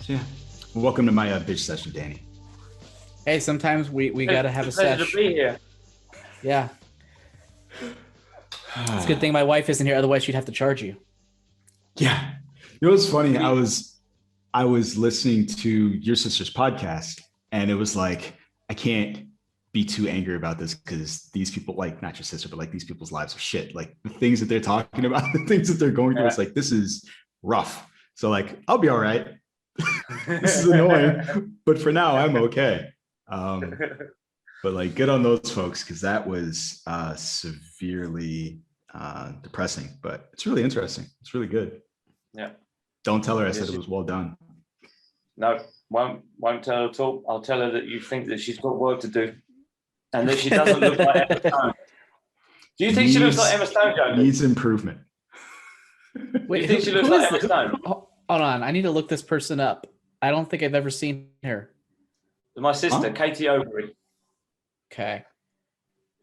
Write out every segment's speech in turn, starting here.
So yeah, welcome to my bitch session, Danny. Hey, sometimes we gotta have a session. To be here. Yeah, it's a good thing my wife isn't here. Otherwise, she'd have to charge you. Yeah, it was funny. I was listening to your sister's podcast, and it was like I can't be too angry about this because these people, like not your sister, but like these people's lives are shit. Like the things that they're talking about, the things that they're going through. It's like this is rough. So like I'll be all right. This is annoying, but for now I'm okay. But like good on those folks because that was severely depressing, but it's really interesting. It's really good. Yeah. Don't tell her I said it was well done. No, won't tell her at all. I'll tell her that you think that she's got work to do and that she doesn't look like Emma Stone. Do you think she looks like Emma Stone, Jonesy? Needs improvement. Wait, you think she looks like Emma Stone? Hold on, I need to look this person up. I don't think I've ever seen her. My sister, Katie Obery. Okay.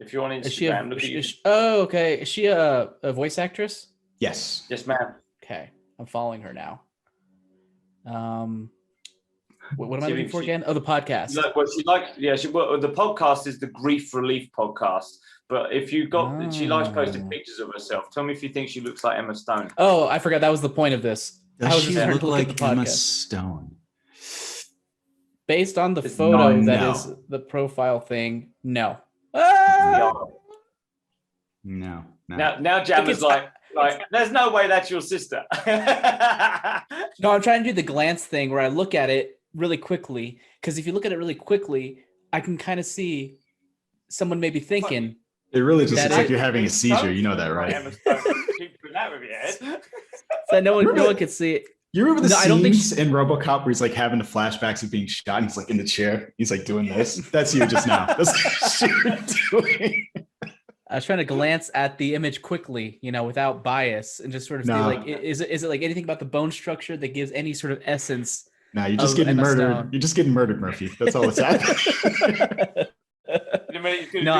If you're on Instagram, look at you. Oh, okay. Is she a voice actress? Yes. Yes, ma'am. Okay, I'm following her now. What am I looking for again? Oh, the podcast. Look, well, the podcast is the Grief Relief podcast. But if you got, she likes posting pictures of herself. Tell me if you think she looks like Emma Stone. Oh, I forgot that was the point of this. Does she look like Emma Stone? Based on the photo is the profile thing, no. No. Now Jam is like, there's no way that's your sister. No, I'm trying to do the glance thing where I look at it really quickly. Because if you look at it really quickly, I can kind of see someone maybe thinking. It really just looks like you're having a seizure. You know that, right? Keep doing that with your head. So no one could see it. You remember the scenes in RoboCop where he's like having the flashbacks of being shot and he's like in the chair. He's like doing this. That's you just now. That's what you're doing. I was trying to glance at the image quickly, without bias and just sort of see like, is it like anything about the bone structure that gives any sort of essence? No, you're just getting murdered. Stone. You're just getting murdered, Murphy. That's all it's happening. No,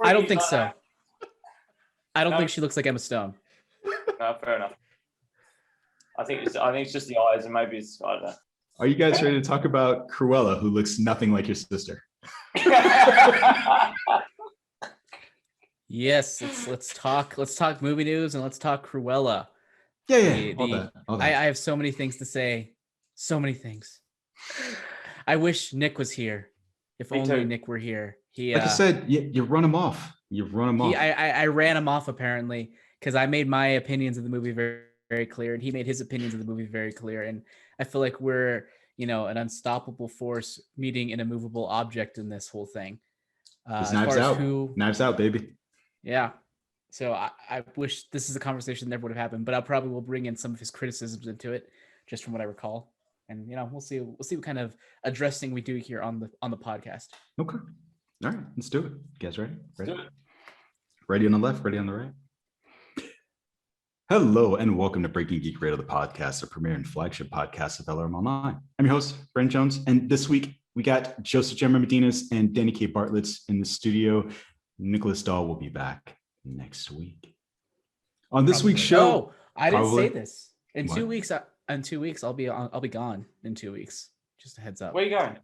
I don't think so. I don't think she looks like Emma Stone. No, fair enough. I think it's just the eyes, and maybe it's I don't know. Are you guys ready to talk about Cruella, who looks nothing like your sister? Yes, let's talk movie news and let's talk Cruella. Yeah. All that. I have so many things to say. So many things. I wish Nick was here. If only Nick were here. Like I said, you run him off. I ran him off apparently because I made my opinions of the movie very, very clear, and he made his opinions of the movie very clear. And I feel like we're, an unstoppable force meeting an immovable object in this whole thing. Knives out, baby. Yeah. So I wish this is a conversation that never would have happened, but I probably will bring in some of his criticisms into it, just from what I recall. And we'll see what kind of addressing we do here on the podcast. Okay. All right, let's do it. You guys ready? Ready on the left, ready on the right. Hello and welcome to Breaking Geek Radio, the podcast, the premier and flagship podcast of LRM Online. I'm your host, Brandon Jones, and this week we got Joseph Gemma Medinas and Danny K. Bartlett's in the studio. Nicholas Dahl will be back next week. On this week's show, I didn't say this. In 2 weeks. In 2 weeks, I'll be gone. In 2 weeks, just a heads up. Where are you going?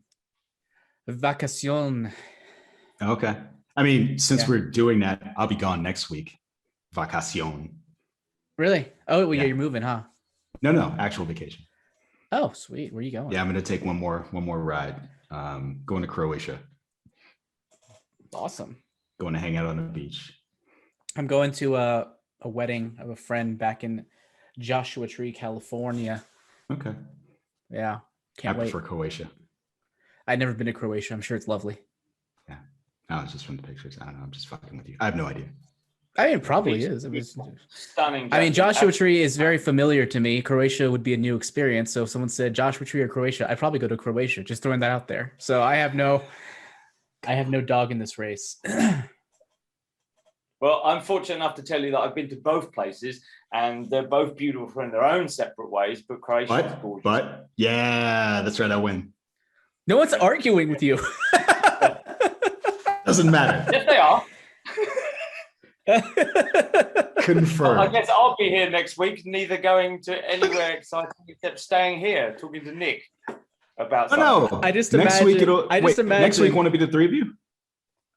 Vacation. Okay. I mean, since we're doing that, I'll be gone next week. Vacation. Really? Oh, well, yeah, you're moving, huh? No, actual vacation. Oh, sweet. Where are you going? Yeah, I'm going to take one more ride. Going to Croatia. Awesome. Going to hang out on the beach. I'm going to a wedding of a friend back in Joshua Tree, California. Okay. Yeah. Can't wait. I prefer Croatia. I've never been to Croatia. I'm sure it's lovely. Yeah. No, it's just from the pictures. I don't know. I'm just fucking with you. I have no idea. I mean, it probably is. It was stunning. I mean, Joshua Tree is very familiar to me. Croatia would be a new experience. So if someone said Joshua Tree or Croatia, I'd probably go to Croatia. Just throwing that out there. So I have no dog in this race. Well, I'm fortunate enough to tell you that I've been to both places, and they're both beautiful in their own separate ways. But Croatia is gorgeous. But yeah, that's right. I win. No one's arguing with you. Doesn't matter. Yes, they are. Confirmed. I guess I'll be here next week, neither going to anywhere exciting except staying here talking to Nick about something. No, I just next week it'll. Next imagine- week won't it be the three of you?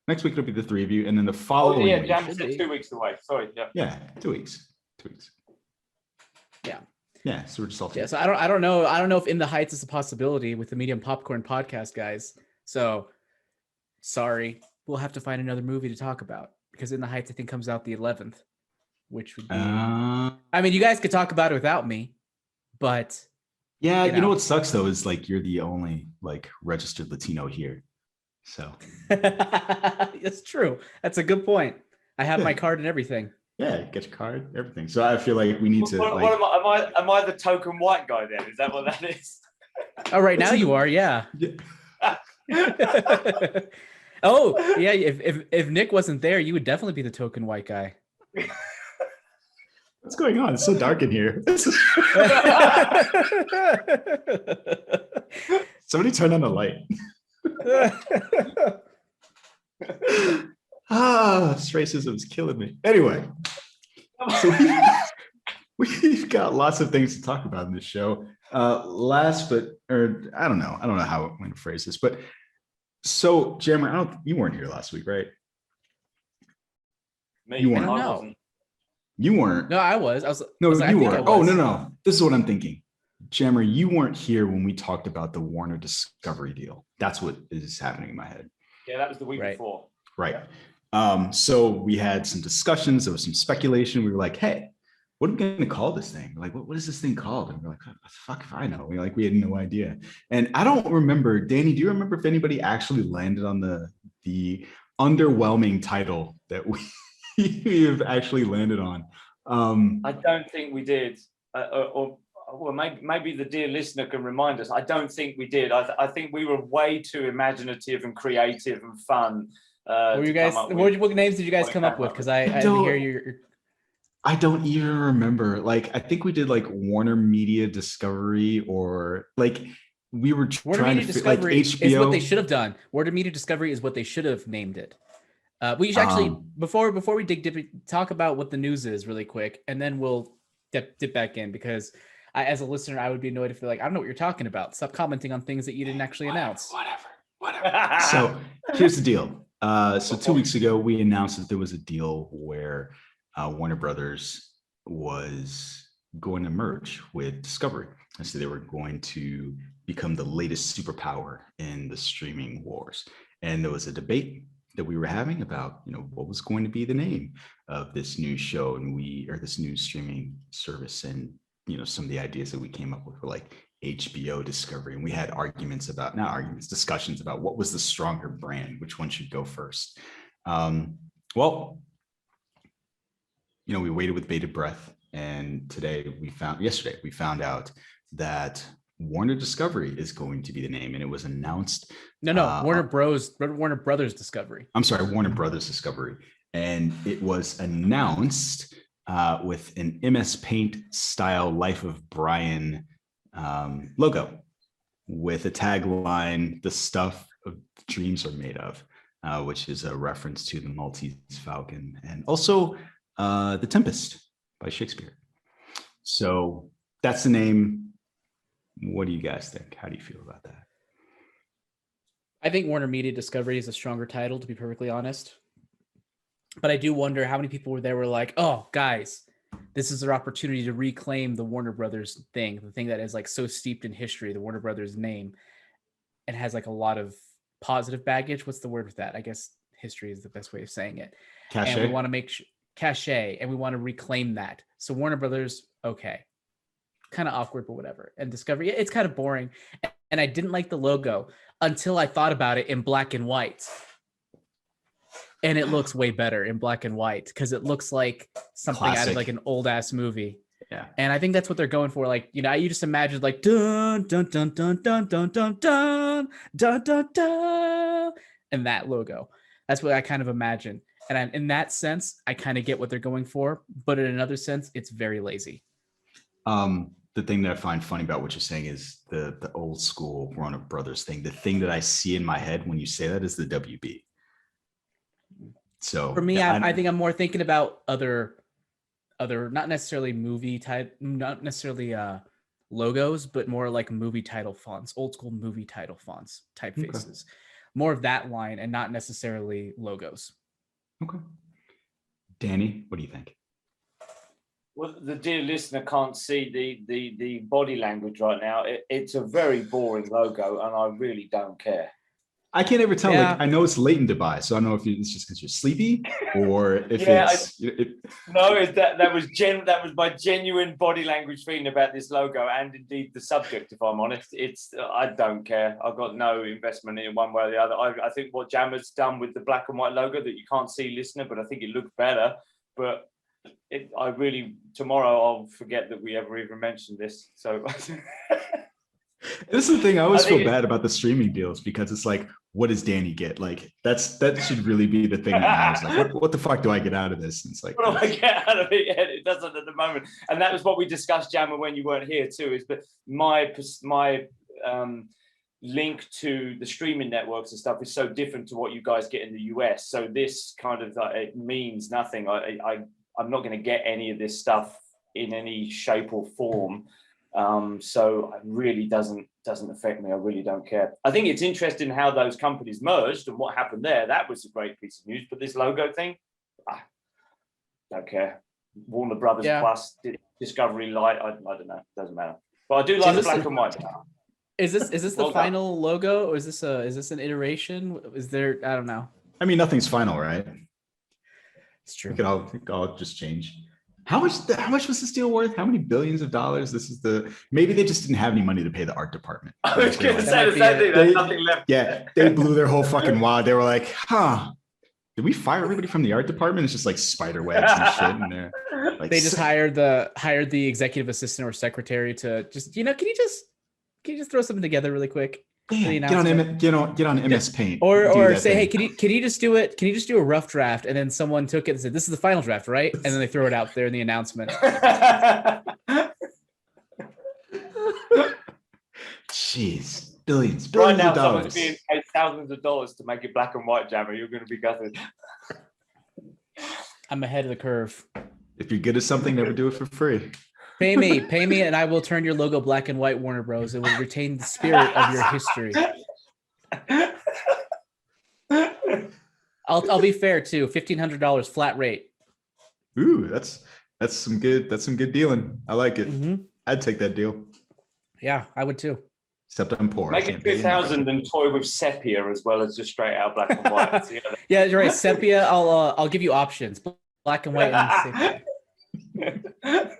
Next week it'll be the three of you, and then the following yeah, week. Jam said 2 weeks away. Sorry, yeah. Yeah, 2 weeks. 2 weeks. Yeah. Yeah, so we're just all. Yeah, so I don't know if In the Heights is a possibility with the Medium Popcorn podcast, guys. So sorry, we'll have to find another movie to talk about because In the Heights I think comes out the 11th, which would be. I mean, you guys could talk about it without me, but. Yeah, you know what sucks though is like you're the only like registered Latino here, so. That's true. That's a good point. I have my card and everything. Yeah, get your card, everything. So I feel like we need to. What am I the token white guy then? Is that what that is? Oh, right now you are, yeah. Oh, yeah. If Nick wasn't there, you would definitely be the token white guy. What's going on? It's so dark in here. Somebody turn on the light. This racism is killing me. Anyway, so we've got lots of things to talk about in this show. I don't know how I'm going to phrase this, but so Jammer, you weren't here last week, right? Me, you weren't. I don't know. You weren't. No, I was. No, you were. Oh, no. This is what I'm thinking. Jammer, you weren't here when we talked about the Warner Discovery deal. That's what is happening in my head. Yeah, that was the week before. Right. So we had some discussions. There was some speculation. We were like, hey, what are we going to call this thing? We're like, what is this thing called? And we're like, what the fuck if I know? We had no idea. And I don't remember, Danny, do you remember if anybody actually landed on the underwhelming title that we have actually landed on? I don't think we did. Well, maybe the dear listener can remind us. I don't think we did. I think we were way too imaginative and creative and fun. What names did you guys come up with? Because I didn't hear your. I don't even remember. Like, I think we did like Warner Media Discovery, or like we were trying to fit like HBO. Is what they should have done. Warner Media Discovery is what they should have named it. We should actually before we dig deep, talk about what the news is really quick, and then we'll dip back in, because as a listener, I would be annoyed if they're like, I don't know what you're talking about. Stop commenting on things that you didn't actually announce. Whatever. So here's the deal. So 2 weeks ago, we announced that there was a deal where Warner Brothers was going to merge with Discovery. And so they were going to become the latest superpower in the streaming wars. And there was a debate that we were having about, what was going to be the name of this new show or this new streaming service. And, some of the ideas that we came up with were like HBO Discovery. And we had discussions about what was the stronger brand, which one should go first. We waited with bated breath. And yesterday we found out that Warner Discovery is going to be the name, and it was announced. Warner Brothers Discovery. I'm sorry, Warner Brothers Discovery. And it was announced with an MS Paint style Life of Brian logo with a tagline, "The stuff of dreams are made of," which is a reference to the Maltese Falcon and also The Tempest by Shakespeare. So that's the name. What do you guys think? How do you feel about that? I think Warner Media Discovery is a stronger title, to be perfectly honest. But I do wonder how many people were like, oh, guys, this is their opportunity to reclaim the Warner Brothers thing, the thing that is like so steeped in history, the Warner Brothers name, and has like a lot of positive baggage. What's the word with that? I guess history is the best way of saying it. Cachet. And we want to make cachet, and we want to reclaim that. So Warner Brothers, okay. Kind of awkward, but whatever. And Discovery, it's kind of boring. And I didn't like the logo until I thought about it in black and white. And it looks way better in black and white because it looks like something out of like an old ass movie. Yeah. And I think that's what they're going for. Like, you just imagine like dun dun dun dun dun dun dun dun dun dun dun, and that logo. That's what I kind of imagine. And in that sense, I kind of get what they're going for, but in another sense, it's very lazy. The thing that I find funny about what you're saying is the old school Warner Brothers thing. The thing that I see in my head when you say that is the WB. So For me, yeah, I think I'm more thinking about other not necessarily not necessarily logos, but more like movie title fonts, old school movie title fonts, typefaces, more of that line, and not necessarily logos. Okay. Danny, what do you think? Well, the dear listener can't see the body language right now. It's a very boring logo, and I really don't care. I can't ever tell. Yeah. Like, I know it's late in Dubai, so I don't know if it's just because you're sleepy or if Yeah, it's. No, that was my genuine body language feeling about this logo, and indeed the subject. If I'm honest, I don't care. I've got no investment in one way or the other. I think what Jammer's done with the black and white logo that you can't see, listener, but I think it looks better. But tomorrow I'll forget that we ever even mentioned this. So. This is the thing. I always feel bad about the streaming deals because it's like, what does Danny get? Like that should really be the thing that matters. Like, what the fuck do I get out of this? And it's like, what do I get out of it? Yeah, it doesn't at the moment. And that was what we discussed, Jammer, when you weren't here too. Is that my link to the streaming networks and stuff is so different to what you guys get in the US. So this kind of it means nothing. I'm not going to get any of this stuff in any shape or form. So it really doesn't affect me. I really don't care. I think it's interesting how those companies merged and what happened there. That was a great piece of news. But this logo thing, don't care. Warner Brothers Plus, Discovery Light, I don't know. Doesn't matter. But I do like the black and white. Is this the final logo, or is this an iteration? Is there? I don't know. I mean, nothing's final, right? It's true. It all just change. How much was this deal worth? How many billions of dollars? Maybe they just didn't have any money to pay the art department. I was going to say the same thing. There's nothing left. Yeah, they blew their whole fucking wad. They were like, did we fire everybody from the art department? It's just like spider webs and shit in there. Like, they just hired the executive assistant or secretary to just, can you just throw something together really quick? Yeah, get on MS Paint. Or say, hey, can you just do it? Can you just do a rough draft? And then someone took it and said, this is the final draft, right? And then they throw it out there in the announcement. Jeez, billions right now, of dollars. Someone's being paid thousands of dollars to make it black and white, Jammer. You're going to be gutted. I'm ahead of the curve. If you're good at something, never do it for free. Pay me, and I will turn your logo black and white, Warner Bros. It will retain the spirit of your history. I'll be fair too. $1,500 flat rate. Ooh, that's some good dealing. I like it. Mm-hmm. I'd take that deal. Yeah, I would too. Except I'm poor. Make it 2,000 and toy with sepia as well as just straight out black and white. Yeah, you're right. Sepia. I'll give you options: black and white and sepia.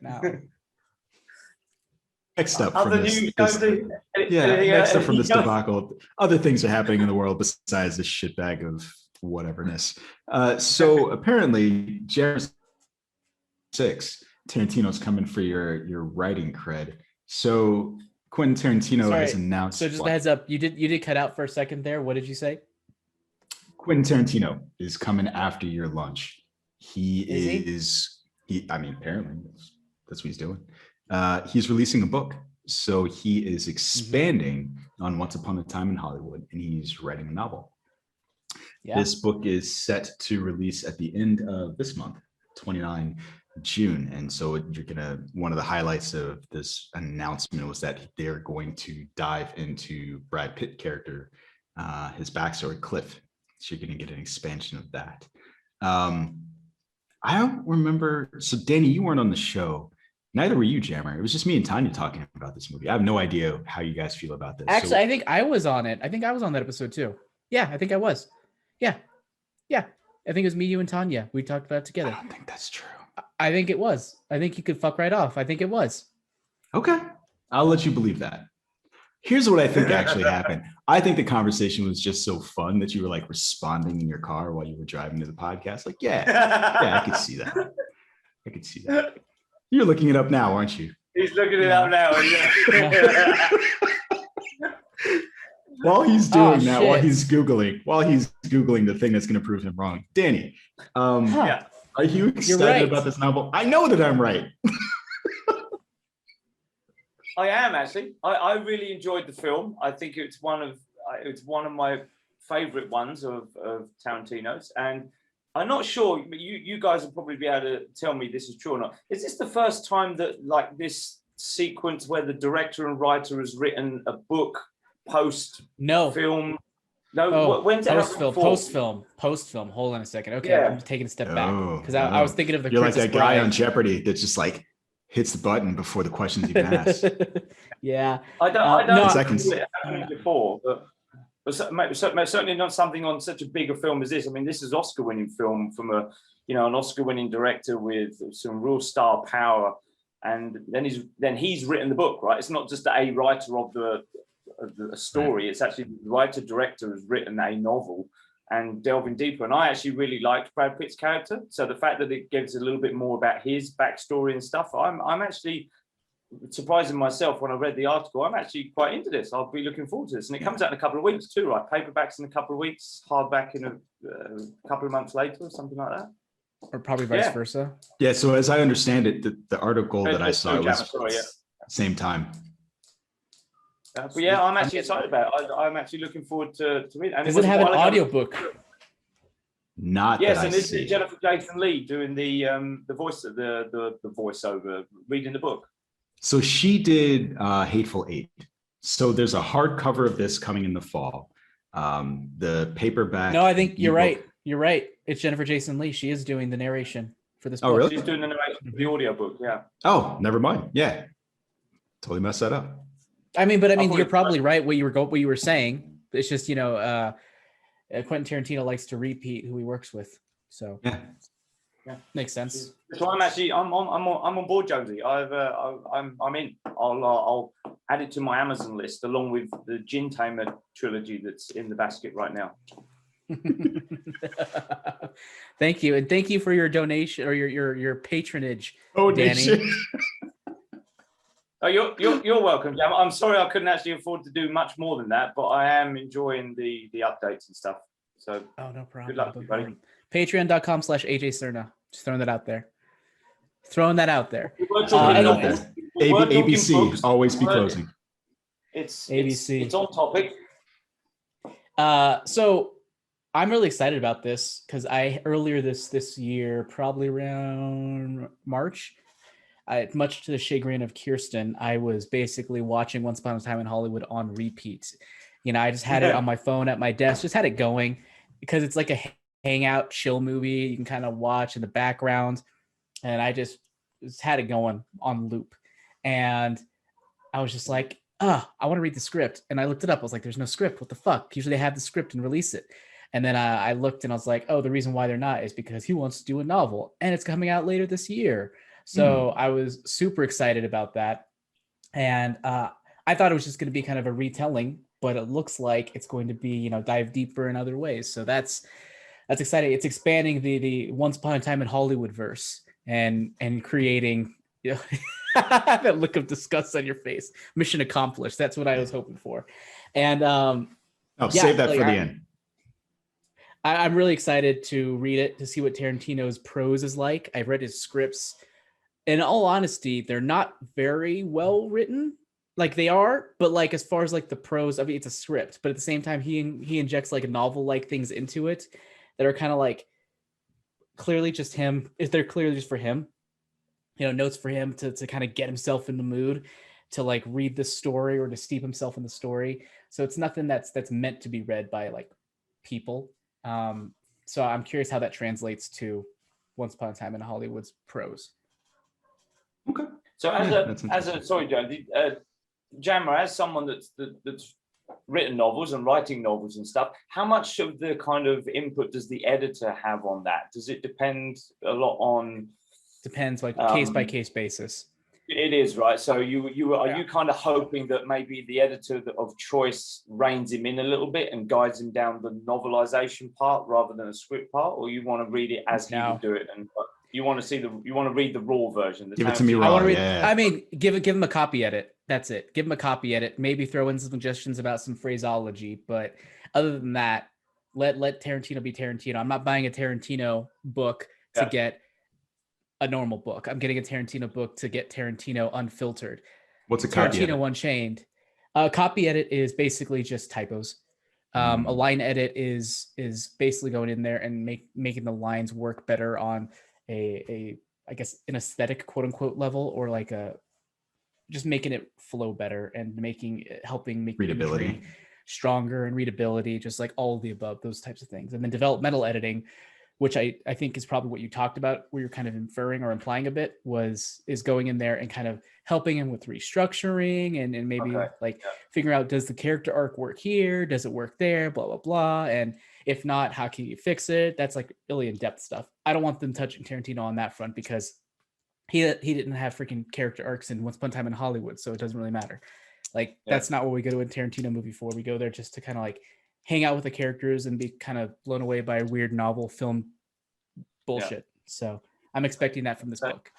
Now. Next up from next up from this debacle, other things are happening in the world besides this shitbag of whateverness. So apparently, Jared 6, Tarantino's coming for your writing cred. So Quentin Tarantino has announced. So just a heads up, you did cut out for a second there. What did you say? Quentin Tarantino is coming after your lunch. Apparently that's what he's doing. He's releasing a book. So he is expanding on Once Upon a Time in Hollywood, and he's writing a novel. Yeah. This book is set to release at the end of this month, 29 June. And so one of the highlights of this announcement was that they're going to dive into Brad Pitt character, his backstory, Cliff. So you're going to get an expansion of that. I don't remember. So Danny, you weren't on the show. Neither were you, Jammer. It was just me and Tanya talking about this movie. I have no idea how you guys feel about this. Actually, I think I was on it. I think I was on that episode too. Yeah, I think I was. Yeah. I think it was me, you, and Tanya. We talked about it together. I don't think that's true. I think it was. I think you could fuck right off. I think it was. Okay. I'll let you believe that. Here's what I think actually happened. I think the conversation was just so fun that you were like responding in your car while you were driving to the podcast. Like, yeah, I could see that. You're looking it up now, aren't you? He's looking it up now. Yeah. While he's doing that, while he's Googling the thing that's going to prove him wrong. Danny, are you excited about this novel? I know that I'm right. I am actually. I really enjoyed the film. I think it's one of my favorite ones of Tarantino's, and I'm not sure, but you guys will probably be able to tell me this is true or not. Is this the first time that like this sequence where the director and writer has written a book post film? No, when's it post film. Hold on a second. Okay, I'm taking a step back because I was thinking of the You're Princess like that guy Bride. on Jeopardy that just like hits the button before the question's even asked. Yeah, I don't know seconds. if it happened before, but certainly not something on such a bigger film as this. I mean, this is Oscar-winning film from an Oscar-winning director with some real star power, and then he's written the book, right? It's not just a writer of the story; it's actually the writer director has written a novel and delving deeper. And I actually really liked Brad Pitt's character, so the fact that it gives a little bit more about his backstory and stuff, I'm actually surprising myself when I read the article. I'm actually quite into this. I'll be looking forward to this, and it comes out in a couple of weeks too, right? Paperbacks in a couple of weeks, hardback in a couple of months later, or something like that, or probably vice versa. Yeah. So as I understand it, the article that I saw was same time. But yeah, I'm actually excited about it. I'm actually looking forward to it. And does it have an audiobook? Not yes, and this is Jennifer Jason Leigh doing the voice of the voiceover, reading the book. So she did Hateful Eight. So there's a hardcover of this coming in the fall. The paperback. No, I think you're right. You're right. It's Jennifer Jason Leigh. She is doing the narration for this book. Oh, really? She's doing the narration for the audiobook, yeah. Oh, never mind. Yeah. Totally messed that up. I mean, you're probably right what you were saying. It's just, Quentin Tarantino likes to repeat who he works with. So yeah. Makes sense. So I'm on board, Jonesy. I'm in. I'll add it to my Amazon list along with the Gin Tamer trilogy that's in the basket right now. Thank you, and thank you for your donation or your patronage, Danny. Oh, you're welcome, Jam. I'm sorry I couldn't actually afford to do much more than that, but I am enjoying the updates and stuff. So no problem. Good luck, everybody. Patreon.com/AJ Cerna. Just throwing that out there. ABC always be closing. It's ABC. It's on topic. So I'm really excited about this because earlier this year, probably around March, much to the chagrin of Kirsten, I was basically watching Once Upon a Time in Hollywood on repeat. I just had it on my phone at my desk, just had it going because it's like a hangout chill movie you can kind of watch in the background, and I just had it going on loop, and I was just like, I want to read the script, and I looked it up. I was like, there's no script. What the fuck? Usually they have the script and release it. And then I looked and I was like, oh, the reason why they're not is because he wants to do a novel and it's coming out later this year. So I was super excited about that. And I thought it was just going to be kind of a retelling, but it looks like it's going to be, dive deeper in other ways. So that's exciting. It's expanding the Once Upon a Time in Hollywood verse and creating that look of disgust on your face. Mission accomplished. That's what I was hoping for. And save that for the end. I'm really excited to read it, to see what Tarantino's prose is like. I've read his scripts. In all honesty, they're not very well written. Like they are, but like as far as like the prose, I mean, it's a script, but at the same time, he injects like novel-like things into it that are kind of like clearly just him. They're clearly just for him. Notes for him to kind of get himself in the mood to like read the story or to steep himself in the story. So it's nothing that's meant to be read by like people. So I'm curious how that translates to Once Upon a Time in Hollywood's prose. Okay. So sorry, John, Jammer, as someone that's written novels and writing novels and stuff, how much of the kind of input does the editor have on that? Does it depend a lot on? Depends, like case by case basis. It is, right. So you kind of hoping that maybe the editor of choice reins him in a little bit and guides him down the novelization part rather than a script part, or you want to read it as he would do it, and you want to read the raw version. Give it to me raw. I mean, give him a copy edit. That's it. Give him a copy edit. Maybe throw in some suggestions about some phraseology, but other than that, let Tarantino be Tarantino. I'm not buying a Tarantino book to get a normal book. I'm getting a Tarantino book to get Tarantino unfiltered. What's a copy Tarantino Unchained? Copy edit is basically just typos. A line edit is basically going in there and making the lines work better on a I guess an aesthetic quote unquote level, or like just making it flow better and helping make Readability. imagery stronger and readability, just like all of the above, those types of things. And then developmental editing, which I think is probably what you talked about, where you're kind of inferring or implying a bit, is going in there and kind of helping him with restructuring and maybe figuring out, does the character arc work here? Does it work there? Blah, blah, blah. And if not, how can you fix it? That's like really in-depth stuff. I don't want them touching Tarantino on that front, because he didn't have freaking character arcs in Once Upon a Time in Hollywood, so it doesn't really matter. Like, that's not what we go to a Tarantino movie for. We go there just to kind of like hang out with the characters and be kind of blown away by weird novel film bullshit. So I'm expecting that from this book.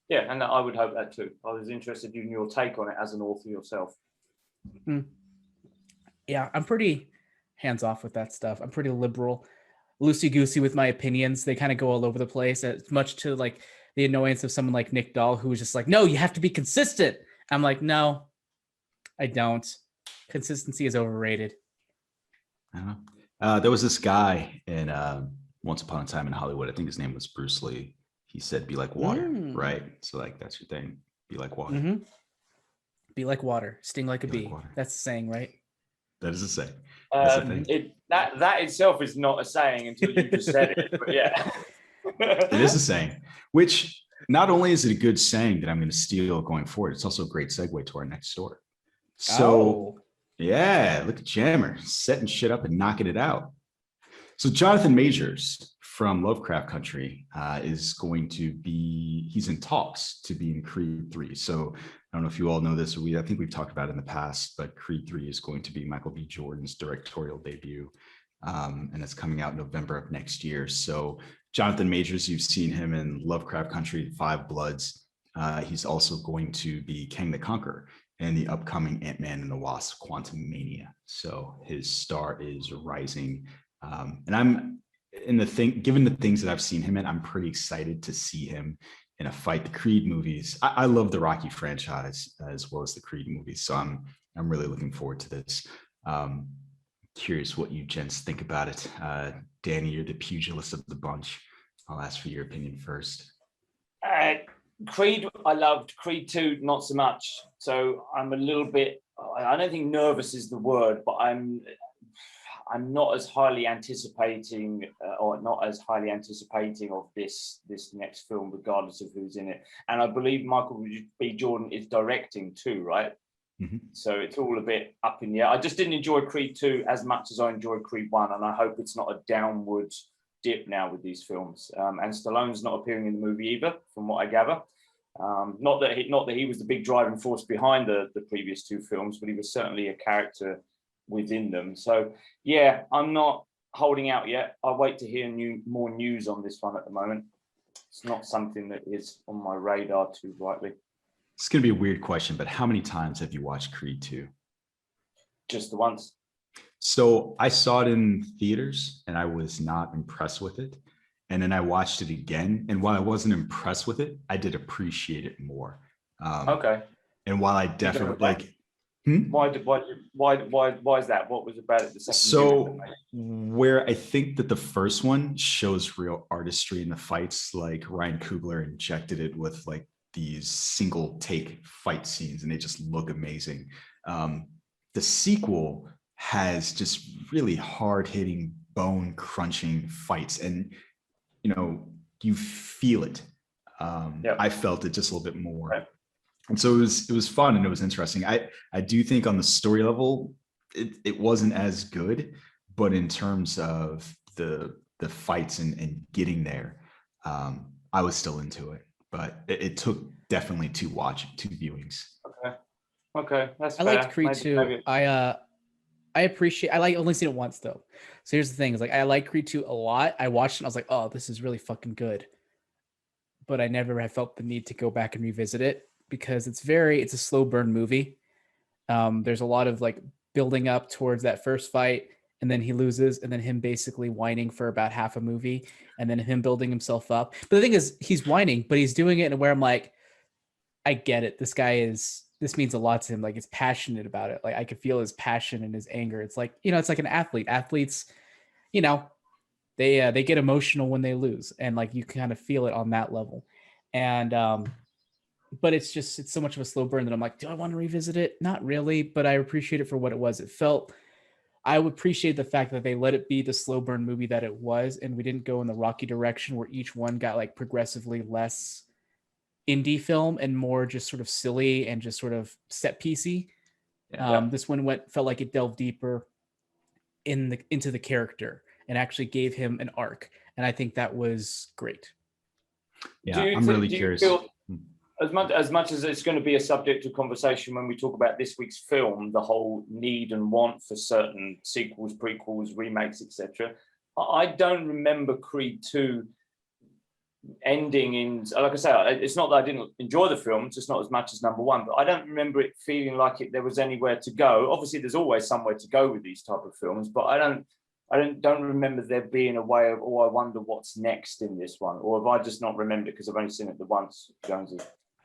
Yeah, and I would hope that too. I was interested in your take on it as an author yourself. Yeah, I'm pretty hands off with that stuff. I'm pretty liberal, loosey-goosey with my opinions. They kind of go all over the place, as much to like the annoyance of someone like Nick Dahl, who was just like, no, you have to be consistent. I'm like, no, I don't. Consistency is overrated. I don't know. There was this guy in Once Upon a Time in Hollywood. I think his name was Bruce Lee. He said, be like water, right? So like, that's your thing. Be like water. Be like water, sting like a bee. Like that's the saying, right? That is a saying. That itself is not a saying until you just said it, but yeah. It is a saying, which not only is it a good saying that I'm going to steal going forward, it's also a great segue to our next story. So yeah, look at Jammer setting shit up and knocking it out. So Jonathan Majors from Lovecraft Country is going to be, he's in talks to be in Creed 3. So I don't know if you all know this, or I think we've talked about it in the past, but Creed 3 is going to be Michael B. Jordan's directorial debut. And it's coming out November of next year. So Jonathan Majors, you've seen him in Lovecraft Country, Five Bloods. He's also going to be Kang the Conqueror in the upcoming Ant-Man and the Wasp: Quantumania. So his star is rising. And I'm given the things that I've seen him in, I'm pretty excited to see him in a fight. The Creed movies, I love the Rocky franchise as well as the Creed movies. So I'm really looking forward to this. Curious what you gents think about it. Danny, you're the pugilist of the bunch. I'll ask for your opinion first. Creed, I loved. Creed 2, not so much. So I'm a little bit, I don't think nervous is the word, but I'm not as highly anticipating of this next film, regardless of who's in it. And I believe Michael B. Jordan is directing too, right? So it's all a bit up in the air. I just didn't enjoy Creed 2 as much as I enjoyed Creed 1, and I hope it's not a downward dip now with these films. And Stallone's not appearing in the movie either, from what I gather. Not that he was the big driving force behind the previous two films, but he was certainly a character within them. So yeah, I'm not holding out yet. I'll wait to hear more news on this one at the moment. It's not something that is on my radar too brightly. It's going to be a weird question, but how many times have you watched Creed 2? Just the once. So I saw it in theaters and I was not impressed with it. And then I watched it again. And while I wasn't impressed with it, I did appreciate it more. Okay. And while I definitely Why is that? What was about it the second? So where I think that the first one shows real artistry in the fights, like Ryan Coogler injected it with like these single take fight scenes and they just look amazing. The sequel has just really hard hitting, bone crunching fights, and you feel it. I felt it just a little bit more. Right. And so it was fun and it was interesting. I do think on the story level, it wasn't as good, but in terms of the fights and getting there, I was still into it. But it took definitely two viewings. Okay, that's fair. I liked Creed 2. I only seen it once though. So here's the thing: is like I like Creed 2 a lot. I watched it and I was like, oh, this is really fucking good. But I never have felt the need to go back and revisit it because it's a slow burn movie. There's a lot of like building up towards that first fight, and then he loses, and then him basically whining for about half a movie, and then him building himself up. But the thing is, he's whining, but he's doing it in a where I'm like, I get it. This guy is this means a lot to him. Like, it's passionate about it. Like, I could feel his passion and his anger. It's like, it's like an athlete. Athletes, they get emotional when they lose, and like you kind of feel it on that level. And but it's so much of a slow burn that I'm like, do I want to revisit it? Not really, but I appreciate it for what it was. I would appreciate the fact that they let it be the slow burn movie that it was, and we didn't go in the Rocky direction where each one got like progressively less indie film and more just sort of silly and just sort of set piecey. This one felt like it delved deeper into the character and actually gave him an arc, and I think that was great. Yeah, I'm really curious. As much as it's going to be a subject of conversation when we talk about this week's film, the whole need and want for certain sequels, prequels, remakes, etc. I don't remember Creed 2 ending in, like I say, it's not that I didn't enjoy the film, just not as much as number one, but I don't remember it feeling like there was anywhere to go. Obviously, there's always somewhere to go with these type of films, but I don't remember there being a way of, I wonder what's next in this one, or have I just not remembered it because I've only seen it the once, Jonesy?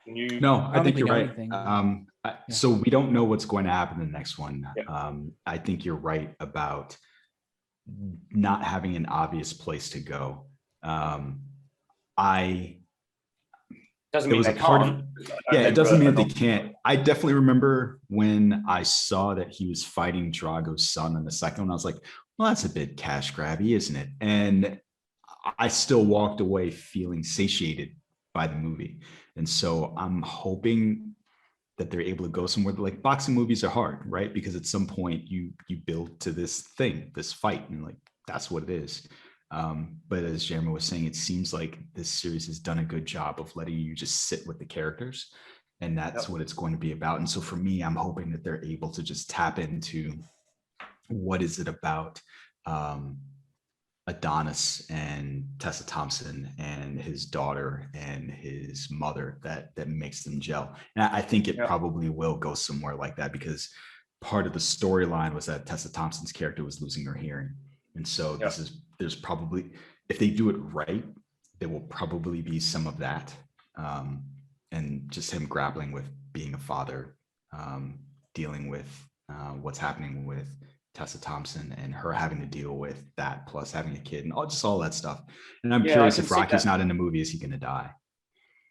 No, I think you're right. Yeah. So we don't know what's going to happen in the next one. Yeah. I think you're right about not having an obvious place to go. Doesn't mean they can't. It doesn't mean that they can't. I definitely remember when I saw that he was fighting Drago's son in the second one. I was like, well, that's a bit cash grabby, isn't it? And I still walked away feeling satiated by the movie. And so I'm hoping that they're able to go somewhere. Like, boxing movies are hard, right? Because at some point you build to this thing, this fight, and like that's what it is. But as Jeremy was saying, it seems like this series has done a good job of letting you just sit with the characters, and that's what it's going to be about. And so for me, I'm hoping that they're able to just tap into what is it about Adonis and Tessa Thompson and his daughter and his mother that makes them gel. And I think it probably will go somewhere like that, because part of the storyline was that Tessa Thompson's character was losing her hearing. And so there's probably, if they do it right, there will probably be some of that. And just him grappling with being a father, dealing with what's happening with Tessa Thompson and her having to deal with that, plus having a kid and all that stuff. And I'm curious, if Rocky's not in the movie, is he going to die?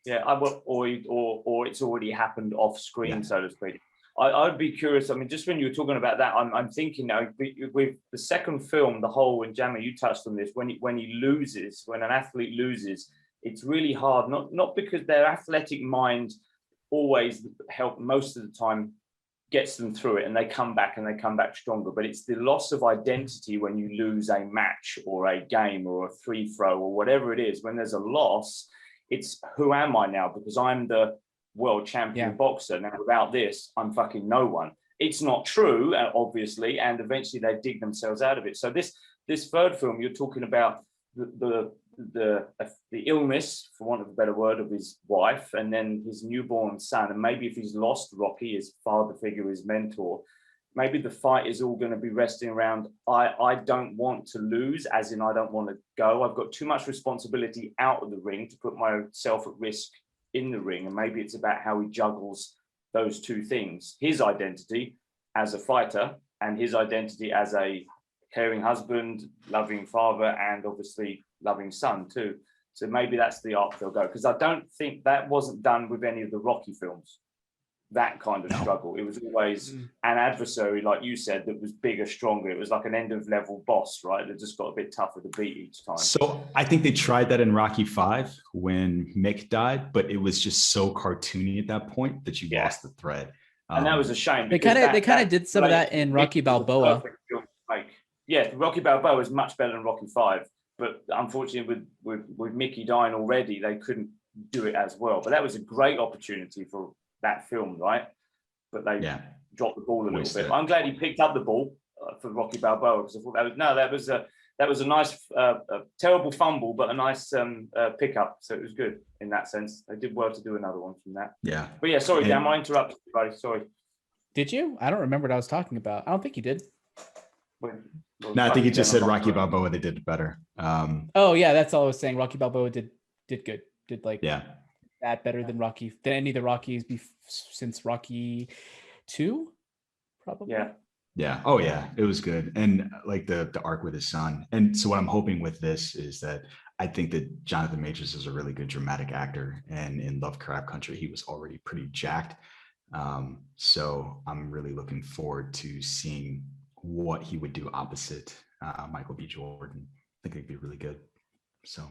Yeah, or it's already happened off screen, so to speak. I'd be curious. I mean, just when you were talking about that, I'm thinking now with the second film, the whole, and Jamie, you touched on this, when an athlete loses, it's really hard, not because their athletic mind always help most of the time gets them through it and they come back stronger, but it's the loss of identity when you lose a match or a game or a free throw or whatever it is. When there's a loss, it's who am I now, because I'm the world champion boxer. Now without this, I'm fucking no one. It's not true, obviously, and eventually they dig themselves out of it. So this third film, you're talking about the illness, for want of a better word, of his wife, and then his newborn son. And maybe if he's lost Rocky, his father figure, his mentor, maybe the fight is all going to be resting around, I don't want to lose, as in I don't want to go. I've got too much responsibility out of the ring to put myself at risk in the ring. And maybe it's about how he juggles those two things, his identity as a fighter and his identity as a caring husband, loving father, and obviously loving son too. So maybe that's the arc they'll go, because I don't think that wasn't done with any of the Rocky films, that kind of struggle. It was always an adversary, like you said, that was bigger, stronger. It was like an end of level boss, right? That just got a bit tougher to beat each time. So I think they tried that in Rocky V when Mick died, but it was just so cartoony at that point that you lost the thread. And that was a shame. They kind of did some of that in Rocky Balboa. Yeah, Rocky Balboa is much better than Rocky V, but unfortunately with Mickey dying already, they couldn't do it as well. But that was a great opportunity for that film, right? But they dropped the ball a little bit. I'm glad he picked up the ball for Rocky Balboa, because I thought that was a nice, terrible fumble, but a nice pickup. So it was good in that sense. They did well to do another one from that. Yeah. But yeah, sorry, Dan, I interrupted you, buddy. Sorry. Did you? I don't remember what I was talking about. I don't think you did. No, I think you just said Rocky Balboa. They did better. Oh yeah, that's all I was saying. Rocky Balboa did good. Did like that better than any of the Rockies since Rocky 2, probably. Yeah. Yeah. Oh yeah, it was good. And like the arc with his son. And so what I'm hoping with this is that I think that Jonathan Majors is a really good dramatic actor. And in Lovecraft Country, he was already pretty jacked. So I'm really looking forward to seeing what he would do opposite Michael B. Jordan. I think it'd be really good. So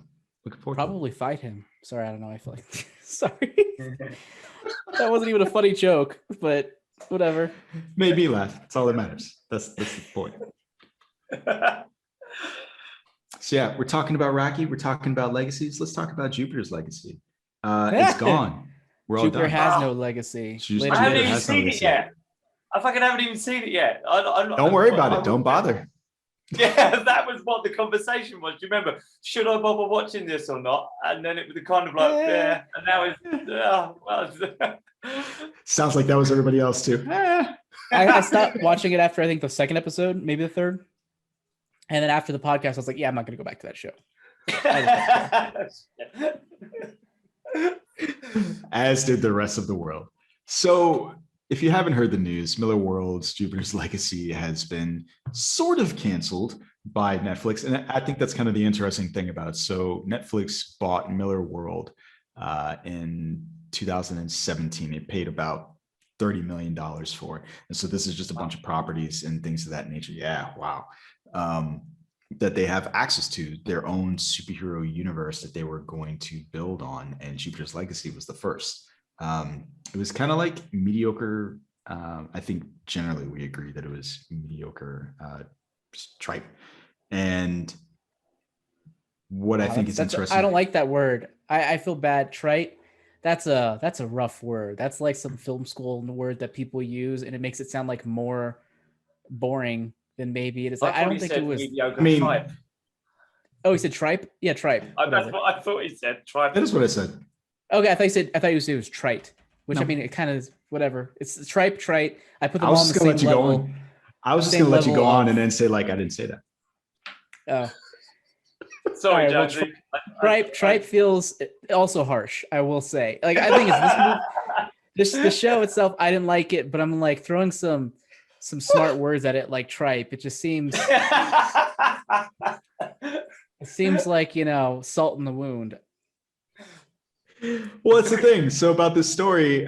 looking forward Probably fight him. Sorry, I don't know. I feel like sorry. That wasn't even a funny joke, but whatever. Made me laugh. That's all that matters. That's the point. So yeah, we're talking about Rocky. We're talking about legacies. Let's talk about Jupiter's legacy. It's gone. We're all Jupiter done. has no legacy. Jupiter I haven't even has no seen it legacy. yet. I fucking haven't even seen it yet. Don't worry about it. Don't bother. Yeah, that was what the conversation was. Do you remember? Should I bother watching this or not? And then it was kind of like, yeah. And now it's, Sounds like that was everybody else too. I stopped watching it after I think the second episode, maybe the third. And then after the podcast, I was like, yeah, I'm not going to go back to that show. As did the rest of the world. So if you haven't heard the news, Miller World's Jupiter's Legacy has been sort of canceled by Netflix. And I think that's kind of the interesting thing about it. So Netflix bought Miller World in 2017. It paid about $30 million for it. And so this is just a bunch of properties and things of that nature. Yeah, wow. That they have access to their own superhero universe that they were going to build on. And Jupiter's Legacy was the first. It was kind of like mediocre. I think generally we agree that it was mediocre, tripe. And what I think is interesting. I don't like that word. I feel bad. Trite. That's a rough word. That's like some film school word that people use, and it makes it sound like more boring than maybe it is. I don't think it was. I mean, tripe. Oh, he said tripe. Yeah, tripe. That's what I thought he said. Tripe. That is what I said. Okay, I thought you said it was trite, which I mean it kind of is whatever. It's tripe, trite. I put them all on the same level. I was just gonna let you go on and then say like I didn't say that. Oh, sorry, right, Jonesy. Tripe feels also harsh. I will say. Like I think it's this the show itself. I didn't like it, but I'm like throwing some smart words at it, like tripe. It just seems. It seems like salt in the wound. Well, it's the thing. So about this story,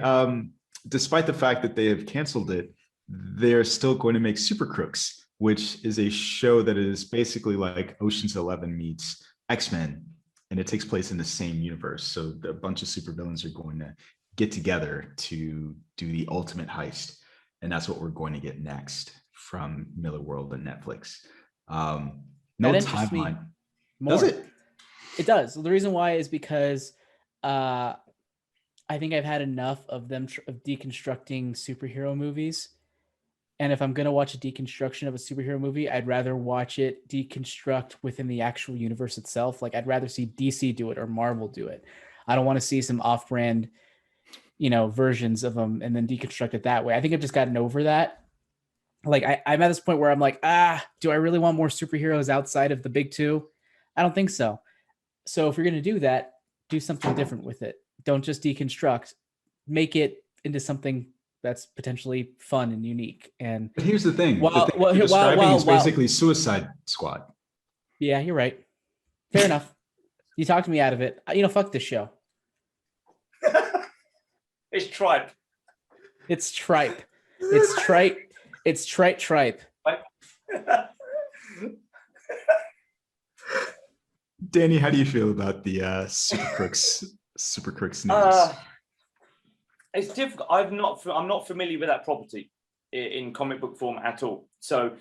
despite the fact that they have canceled it, they're still going to make Super Crooks, which is a show that is basically like Ocean's 11 meets X-Men, and it takes place in the same universe. So a bunch of supervillains are going to get together to do the ultimate heist, and that's what we're going to get next from Miller World and Netflix. No timeline. Does it? It does. The reason why is because I think I've had enough of them of deconstructing superhero movies. And if I'm going to watch a deconstruction of a superhero movie, I'd rather watch it deconstruct within the actual universe itself. Like I'd rather see DC do it or Marvel do it. I don't want to see some off-brand, versions of them and then deconstruct it that way. I think I've just gotten over that. Like I'm at this point where I'm like, do I really want more superheroes outside of the big two? I don't think so. So if you're going to do that, do something different with it. Don't just deconstruct. Make it into something that's potentially fun and unique. And but here's the thing. You're describing is basically Suicide Squad. Yeah, you're right. Fair enough. You talked me out of it. Fuck this show. It's tripe. It's tripe. It's trite. It's tripe. Danny, how do you feel about the Super Crooks news? It's difficult. I'm not familiar with that property in comic book form at all. So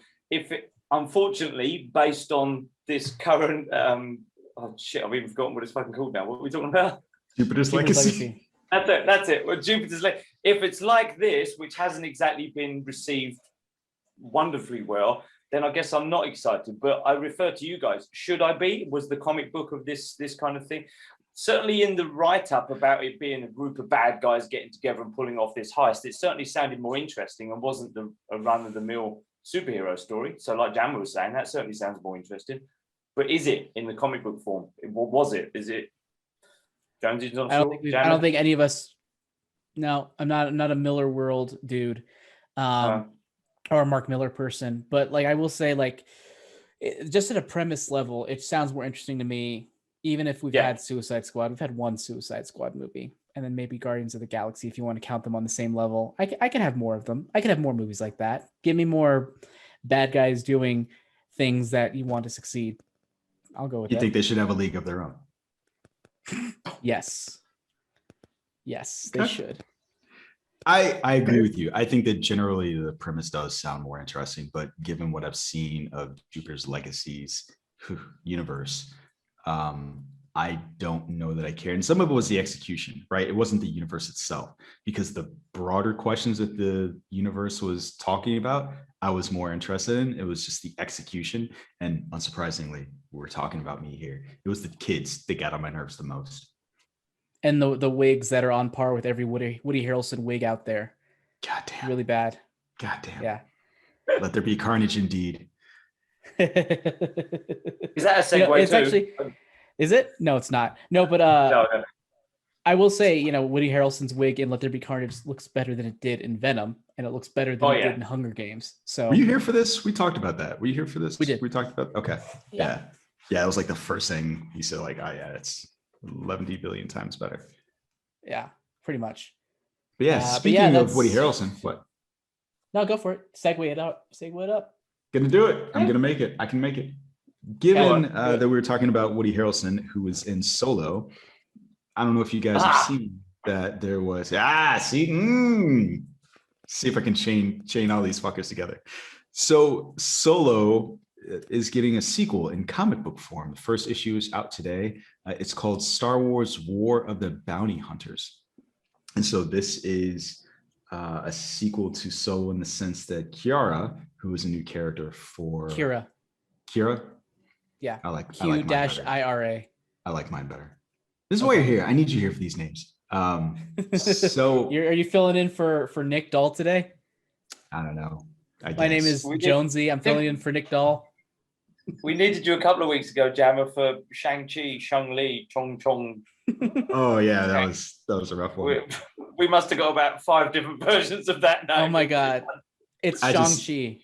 unfortunately, based on this current, I've even forgotten what it's fucking called now. What are we talking about? Jupiter's Legacy. That's it. Well, Jupiter's Legacy. If it's like this, which hasn't exactly been received wonderfully well, then I guess I'm not excited. But I refer to you guys. Should I be? Was the comic book of this kind of thing? Certainly in the write-up about it being a group of bad guys getting together and pulling off this heist, it certainly sounded more interesting and wasn't a run-of-the-mill superhero story. So like Jan was saying, that certainly sounds more interesting. But is it in the comic book form? What was it? Is it? Jonesy's not I don't sure. think I Jammer? don't think any of us. No, I'm not a Miller World dude, or a Mark Miller person. But like I will say, like just at a premise level, it sounds more interesting to me. Even if we've had Suicide Squad, we've had one Suicide Squad movie, and then maybe Guardians of the Galaxy, if you want to count them on the same level. I can have more of them. I can have more movies like that. Give me more bad guys doing things that you want to succeed. I'll go with that. You think they should have a league of their own? Yes. Yes, they should. I agree with you. I think that generally the premise does sound more interesting, but given what I've seen of Jupiter's Legacy's universe, I don't know that I care. And some of it was the execution, right? It wasn't the universe itself, because the broader questions that the universe was talking about, I was more interested in. It was just the execution. And unsurprisingly, we're talking about me here. It was the kids that got on my nerves the most. And the wigs that are on par with every Woody Harrelson wig out there. Goddamn. Really bad. Goddamn. Yeah. Let there be carnage indeed. Is that a segue it's too? Actually, is it? No, it's not. No, but No. I will say, Woody Harrelson's wig in Let There Be Carnage looks better than it did in Venom, and it looks better than it did in Hunger Games. So were you here for this? We talked about that. Were you here for this? We did. We talked about. Okay. Yeah. It was like the first thing he said. Like, oh yeah, it's 11 billion times better. Yeah, pretty much. But yeah, speaking of Woody Harrelson, what? No, go for it. Segue it up. Gonna do it. I'm gonna make it. I can make it. Given that we were talking about Woody Harrelson, who was in Solo, I don't know if you guys have seen that there was. See if I can chain all these fuckers together. So Solo is getting a sequel in comic book form. The first issue is out today. It's called Star Wars War of the Bounty Hunters. And so this is a sequel to Solo in the sense that Kiara, who is a new character for... Kira? Yeah. I like Q-IRA. I like mine better. This is why you're here. I need you here for these names. So... Are you filling in for Nick Dahl today? I don't know. My name is Jonesy. I'm filling in for Nick Dahl. We needed you a couple of weeks ago, Jammer, for Shang-Chi, Shang-Li, Chong. Oh yeah, that was a rough one. We must have got about 5 different versions of that name. Oh my god. It's Shang-Chi.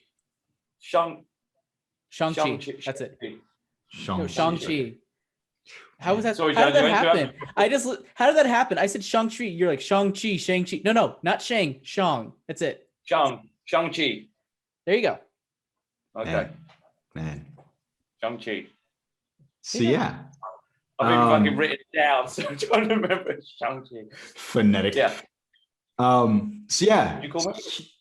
Shang-Chi. That's it. Shang-Chi. How was that? Sorry, how did that happen? How did that happen? I said Shang-Chi. You're like Shang-Chi, Shang-Chi. No, not Shang. Shang. That's it. Shang-Chi. There you go. Okay. Man. Shang-Chi. So yeah. I've fucking written it down, so I'm trying to remember Shang-Chi. Phonetic. Yeah. So yeah, you call me?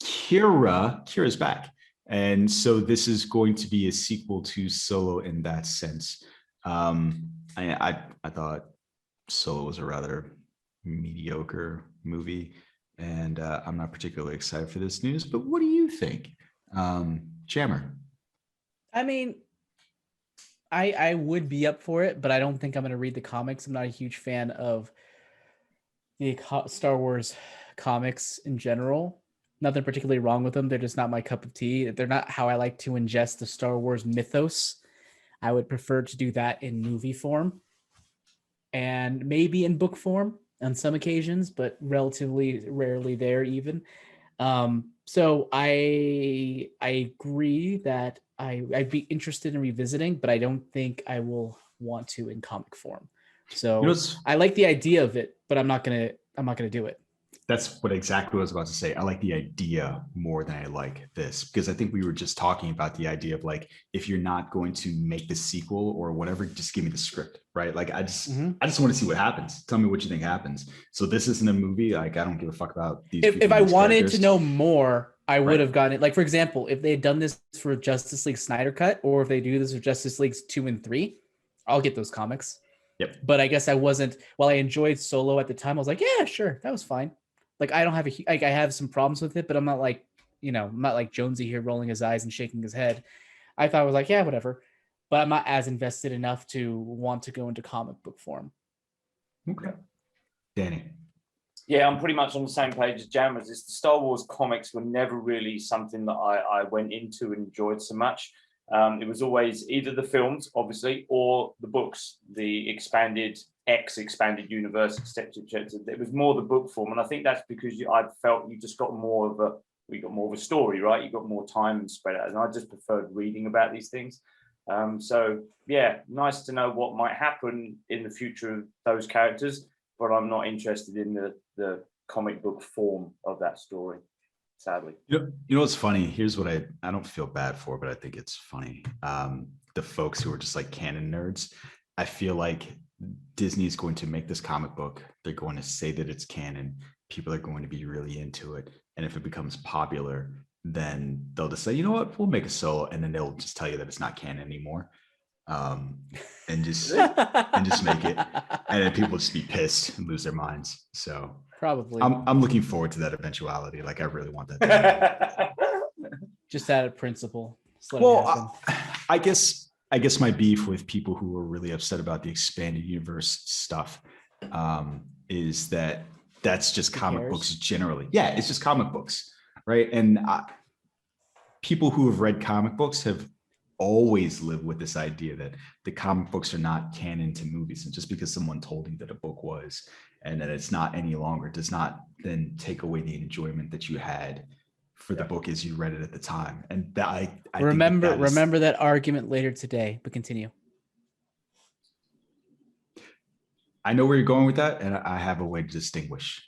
Kira's back. And so this is going to be a sequel to Solo in that sense. I thought Solo was a rather mediocre movie, and I'm not particularly excited for this news, but what do you think? Jammer? I mean, I would be up for it, but I don't think I'm going to read the comics. I'm not a huge fan of the Star Wars comics in general. Nothing particularly wrong with them. They're just not my cup of tea. They're not how I like to ingest the Star Wars mythos. I would prefer to do that in movie form and maybe in book form on some occasions, but relatively rarely there even. So I agree that I'd be interested in revisiting, but I don't think I will want to in comic form. So I like the idea of it, but I'm not gonna do it. That's exactly what I was about to say. I like the idea more than I like this, because I think we were just talking about the idea of like, if you're not going to make the sequel or whatever, just give me the script, right? Like I just want to see what happens. Tell me what you think happens. So this isn't a movie. Like I don't give a fuck about these. If I wanted to know more, I would have gotten it. Like for example, if they had done this for Justice League Snyder Cut, or if they do this for Justice Leagues 2 and 3, I'll get those comics. Yep. But I guess I wasn't. While I enjoyed Solo at the time, I was like, yeah, sure, that was fine. Like I don't have I have some problems with it, but I'm not like, I'm not like Jonesy here rolling his eyes and shaking his head. I thought I was like, yeah, whatever. But I'm not as invested enough to want to go into comic book form. Okay. Danny. Yeah, I'm pretty much on the same page as Jammers. The Star Wars comics were never really something that I went into and enjoyed so much. It was always either the films, obviously, or the books, the expanded X expanded universe, etc. It was more the book form, and I think that's because I felt you just got more of a story, right? You got more time and spread out, and I just preferred reading about these things. So yeah, nice to know what might happen in the future of those characters, but I'm not interested in the comic book form of that story, sadly. You know what's funny? Here's what I don't feel bad for, but I think it's funny. The folks who are just like canon nerds, I feel like Disney is going to make this comic book. They're going to say that it's canon. People are going to be really into it. And if it becomes popular, then they'll just say, you know what, we'll make a solo. And then they'll just tell you that it's not canon anymore. And just make it. And then people just be pissed and lose their minds. So Probably. I'm looking forward to that eventuality. Like I really want that to happen. Just out of principle. Well, I guess my beef with people who are really upset about the expanded universe stuff is that that's just comic books generally. Yeah, it's just comic books, right? And people who have read comic books have always lived with this idea that the comic books are not canon to movies. And just because someone told you that a book was and that it's not any longer does not then take away the enjoyment that you had for the book as you read it at the time. And that I remember that argument later today, but continue. I know where you're going with that, and I have a way to distinguish.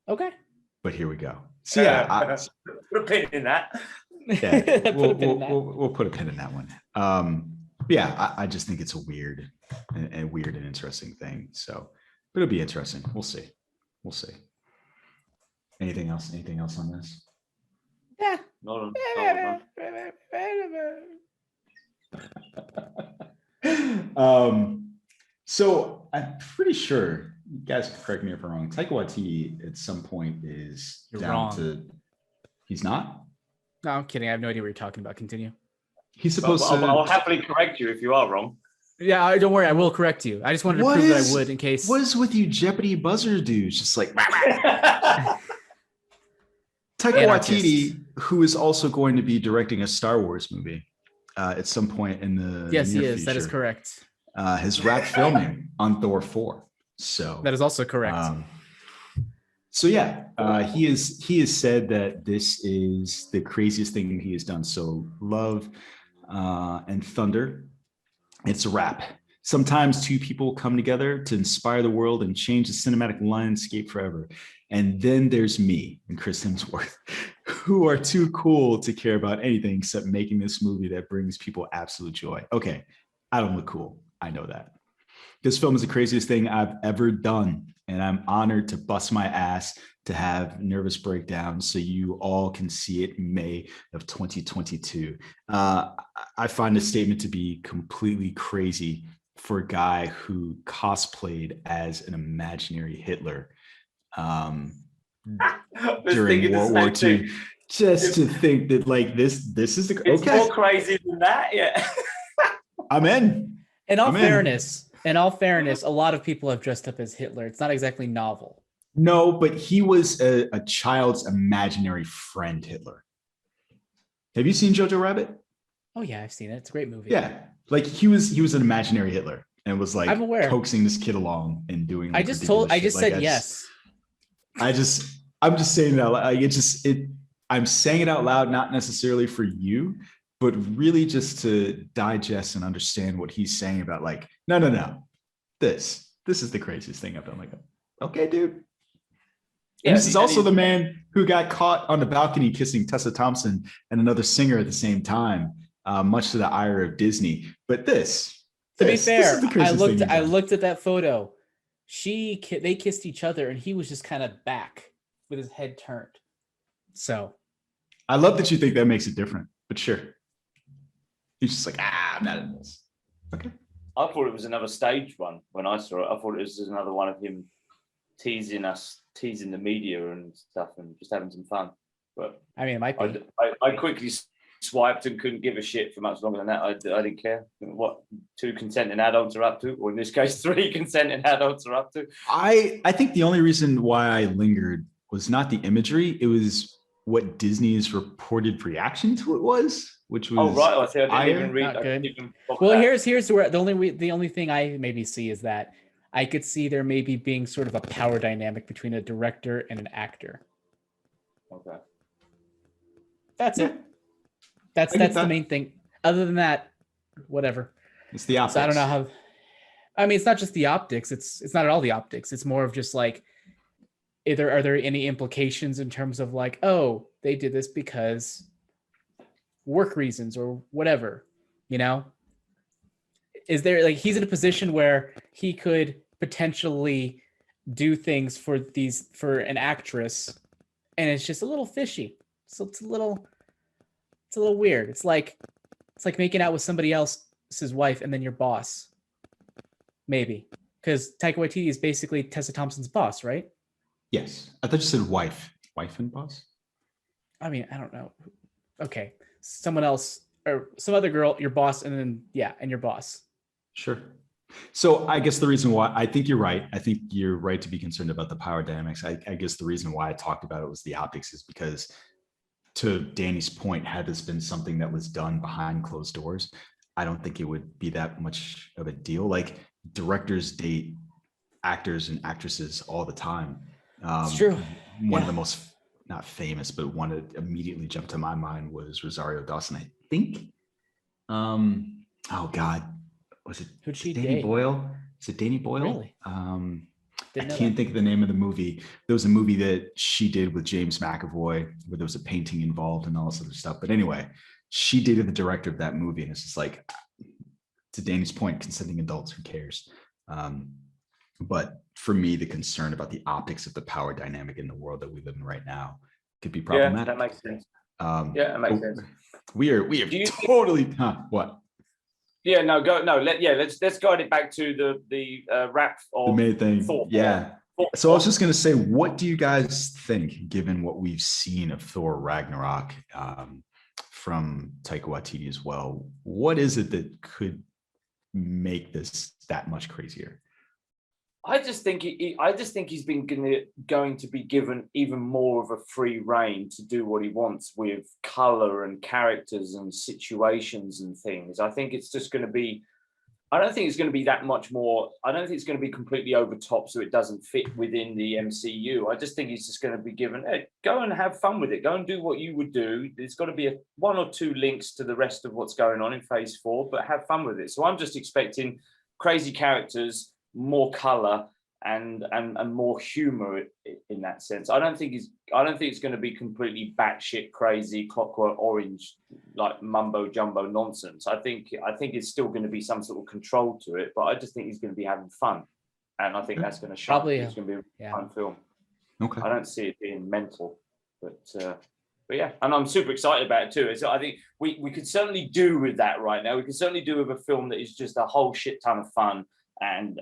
Okay. But here we go. So yeah, put a pin in that. Yeah, we'll put a pin in that one. Yeah, I just think it's a weird and interesting thing. So, but it'll be interesting. We'll see. Anything else on this? Yeah. So I'm pretty sure, you guys can correct me if I'm wrong, Taika Waititi at some point is You're down wrong. to, he's not? No, I'm kidding. I have no idea what you're talking about. Continue. He's supposed to. I'll happily correct you if you are wrong. Yeah, don't worry. I will correct you. I just wanted to prove that I would in case. What is with you Jeopardy buzzer dudes? Just like Taika Waititi, who is also going to be directing a Star Wars movie at some point in the Yes, near he is. future, That is correct. has wrapped filming on Thor 4. So That is also correct. So yeah, he has said that this is the craziest thing he has done. So Love and Thunder, it's a wrap. Sometimes two people come together to inspire the world and change the cinematic landscape forever. And then there's me and Chris Hemsworth, who are too cool to care about anything except making this movie that brings people absolute joy. Okay, I don't look cool. I know that. This film is the craziest thing I've ever done, and I'm honored to bust my ass to have nervous breakdowns so you all can see it in May of 2022. I find this statement to be completely crazy for a guy who cosplayed as an imaginary Hitler during World War II. Just to think that like this is the it's more crazy than that. Yeah. I'm in. In all fairness, a lot of people have dressed up as Hitler. It's not exactly novel. No, but he was a child's imaginary friend, Hitler. Have you seen Jojo Rabbit? Oh yeah, I've seen it. It's a great movie. Yeah, like he was an imaginary Hitler and was like I'm aware. coaxing this kid along and doing. Like, I just said yes. I'm just saying that like I'm saying it out loud, not necessarily for you, but really just to digest and understand what he's saying about like, no. This is the craziest thing I've done. Like, okay, dude. Yeah, and this is also the man who got caught on the balcony kissing Tessa Thompson and another singer at the same time, much to the ire of Disney. But to be fair, I looked at that photo. They kissed each other, and he was just kind of back with his head turned. So, I love that you think that makes it different, but sure. He's just like, I'm not in this. Okay. I thought it was another stage one when I saw it. I thought it was just another one of him teasing the media and stuff, and just having some fun. But I mean, it might be. I quickly swiped and couldn't give a shit for much longer than that. I didn't care what 2 consenting adults are up to, or in this case, 3 consenting adults are up to. I think the only reason why I lingered was not the imagery; it was what Disney's reported reaction to it was, which was I didn't even read. Well, here's where the only thing I maybe see is that I could see there maybe being sort of a power dynamic between a director and an actor. Okay. That's it. That's I get the that. main thing. Other than that, whatever. It's the optics. So I don't know how. I mean, it's not just the optics. It's not at all the optics. It's more of just like, are there any implications in terms of like, oh, they did this because work reasons or whatever, you know? Is there like he's in a position where he could potentially do things for an actress, and it's just a little fishy. So it's a little weird. It's like making out with somebody else's wife and then your boss. Maybe. Because Taika Waititi is basically Tessa Thompson's boss, right? Yes. I thought you said wife. Wife and boss? I mean, I don't know. Okay. Someone else or some other girl, your boss, and then and your boss. Sure. So I guess the reason why I think you're right. I think you're right to be concerned about the power dynamics. I guess the reason why I talked about it was the optics is because, to Danny's point, had this been something that was done behind closed doors, I don't think it would be that much of a deal. Like, directors date actors and actresses all the time. It's true. One of the most, not famous, but one that immediately jumped to my mind was Rosario Dawson, I think. Oh God, was it Who'd she Danny date? Boyle? Is it Danny Boyle? Really? I can't think of the name of the movie. There was a movie that she did with James McAvoy where there was a painting involved and all this other stuff. But anyway, she dated the director of that movie, and it's just like, to Danny's point, consenting adults, who cares? But for me, the concern about the optics of the power dynamic in the world that we live in right now could be problematic. Yeah, that makes sense. That makes sense. We are totally what? Yeah, no, go no. Let's guide it back to the wrap of the main thing. Thor. Yeah. So I was just gonna say, what do you guys think, given what we've seen of Thor Ragnarok from Taika Waititi as well? What is it that could make this that much crazier? I just think he's been going to be given even more of a free rein to do what he wants with color and characters and situations and things. I think it's just going to be. I don't think it's going to be that much more. I don't think it's going to be completely over top so it doesn't fit within the MCU. I just think he's just going to be given, hey, go and have fun with it. Go and do what you would do. There's got to be one or two links to the rest of what's going on in Phase 4, but have fun with it. So I'm just expecting crazy characters, more color, and more humor in that sense. I don't think it's going to be completely batshit crazy, Clockwork Orange, like mumbo jumbo nonsense. I think it's still going to be some sort of control to it, but I just think he's going to be having fun, and I think that's going to shine. Probably, it's going to be a fun film. Okay. I don't see it being mental, but yeah, and I'm super excited about it too. So I think we could certainly do with that right now. We could certainly do with a film that is just a whole shit ton of fun and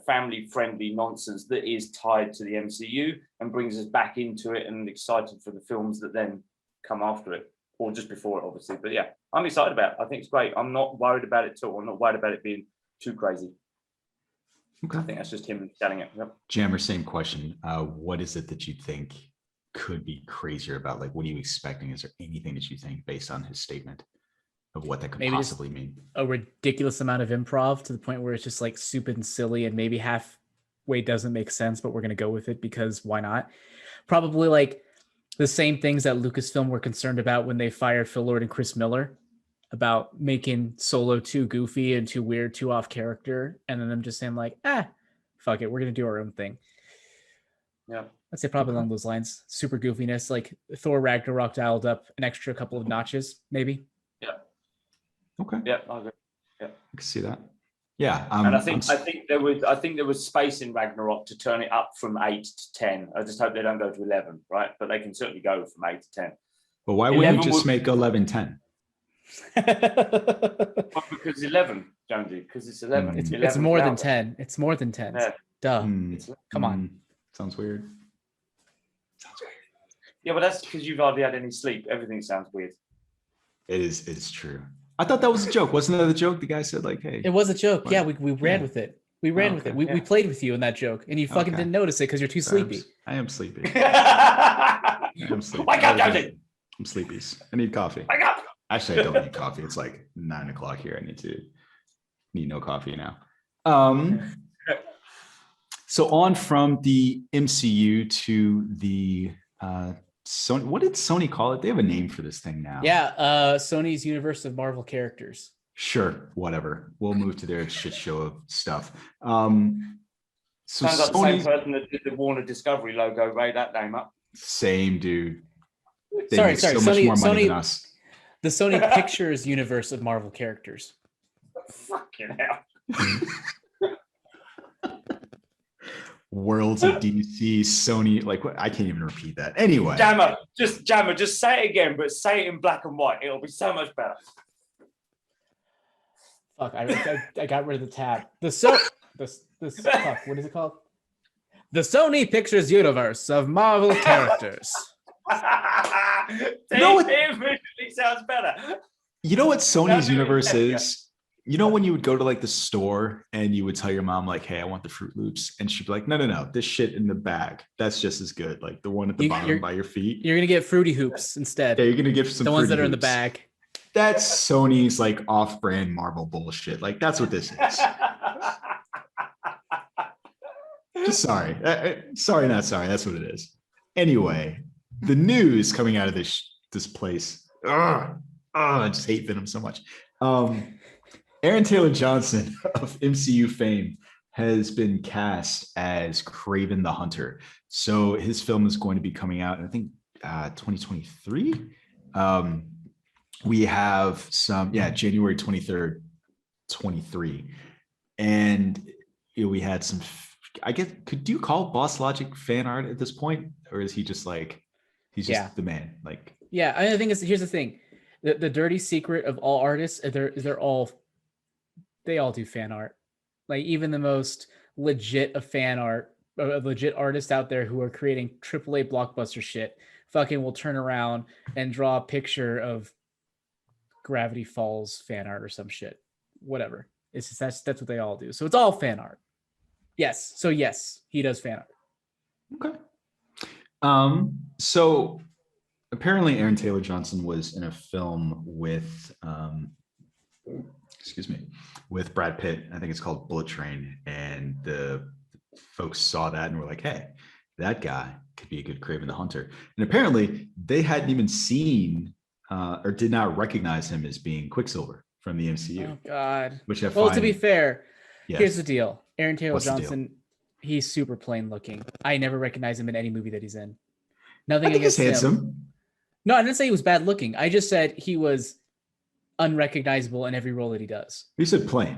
family friendly nonsense that is tied to the MCU and brings us back into it, and excited for the films that then come after it, or just before it, obviously. But yeah, I'm excited about it. I think it's great. I'm not worried about it at all. I'm not worried about it being too crazy. Okay. I think that's just him selling it. Yep. Jammer, same question. What is it that you think could be crazier about? Like, what are you expecting? Is there anything that you think, based on his statement, of what that could possibly mean? A ridiculous amount of improv to the point where it's just like stupid and silly, and maybe halfway doesn't make sense, but we're going to go with it because why not? Probably like the same things that Lucasfilm were concerned about when they fired Phil Lord and Chris Miller about making Solo too goofy and too weird, too off character. And then them just saying like, fuck it, we're going to do our own thing. Yeah. I'd say probably along those lines. Super goofiness, like Thor Ragnarok dialed up an extra couple of notches, maybe. Yeah. Okay. Yeah, I agree. Yeah, I can see that. Yeah, and I think there was space in Ragnarok to turn it up from 8 to 10. I just hope they don't go to 11, right? But they can certainly go from 8 to 10. But why wouldn't you just make 11 10? Well, because 11, Jonesy, because it's 11. It's more than 10. It's more than 10. Yeah. Duh. Come on. Sounds weird. Yeah, but that's because you've hardly had any sleep. Everything sounds weird. It's true. I thought that was a joke. Wasn't that a joke? The guy said like, hey. It was a joke. What? Yeah, we ran with it. We ran with it. We played with you in that joke, and you fucking didn't notice it because you're too sleepy. I am sleepy. I am sleepy. Wake up, Jonesy. I'm sleepies. I need coffee. Wake up. Actually, I don't need coffee. It's like 9 o'clock here. I need no coffee now. So on from the MCU to the Sony. What did Sony call it? They have a name for this thing now. Yeah, Sony's universe of Marvel characters. Sure, whatever. We'll move to their shit show of stuff. So Sounds like the same Sony's person that did the Warner Discovery logo made that name up. same dude. They Sorry, make sorry. so much more money Sony, than us. the Sony Pictures universe of Marvel characters. Fucking hell. Worlds of DC, Sony, like what? I can't even repeat that. Anyway, Jammer, just say it again, but say it in black and white. It'll be so much better. Fuck, I got rid of the tab. Fuck, what is it called? The Sony Pictures universe of Marvel characters. It immediately sounds better. you know what Sony's universe is? You know when you would go to like the store and you would tell your mom like, "Hey, I want the Fruit Loops," and she'd be like, "No, this shit in the bag. That's just as good. Like the one at the bottom by your feet. You're gonna get Fruity Hoops instead. Yeah, you're gonna give some the ones Fruity that are in the Hoops. bag. That's Sony's like off-brand Marvel bullshit. Like that's what this is. Just sorry. Sorry, not sorry. That's what it is. Anyway, the news coming out of this place. I just hate Venom so much. Aaron Taylor Johnson of MCU fame has been cast as Kraven the Hunter. So his film is going to be coming out, I think, 2023. We have some, January 23rd, 23. And we had some, I guess, could you call Boss Logic fan art at this point? Or is he just like, he's just the man? Like, yeah, I mean, the thing is, here's the thing. The dirty secret of all artists, they all do fan art. Like even the most legit of fan art, legit artists out there who are creating AAA blockbuster shit, fucking will turn around and draw a picture of Gravity Falls fan art or some shit. Whatever. It's just that's what they all do. So it's all fan art. Yes. So yes, he does fan art. Okay. So apparently Aaron Taylor Johnson was in a film with with Brad Pitt. I think it's called Bullet Train, and the folks saw that and were like, "Hey, that guy could be a good Kraven the Hunter." And apparently, they hadn't even seen or did not recognize him as being Quicksilver from the MCU. Oh God! Which I well, find, to be fair, yes. Here's the deal: Aaron Taylor What's Johnson, he's super plain looking. I never recognize him in any movie that he's in. Nothing I think against he's handsome. him. No, I didn't say he was bad looking. I just said he was unrecognizable in every role that he does. You said plain.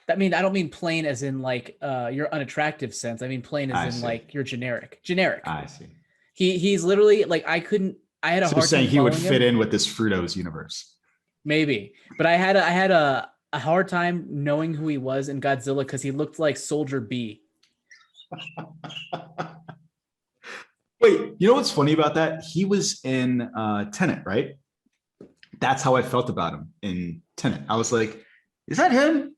I don't mean plain as in like your unattractive sense. I mean plain as in like you're generic. I see. He's literally like I had a hard time saying he would fit him. in with this Fruito's universe. Maybe, but I had a hard time knowing who he was in Godzilla because he looked like Soldier B. Wait, you know what's funny about that? He was in Tenet, right? That's how I felt about him in Tenet. I was like, is that him?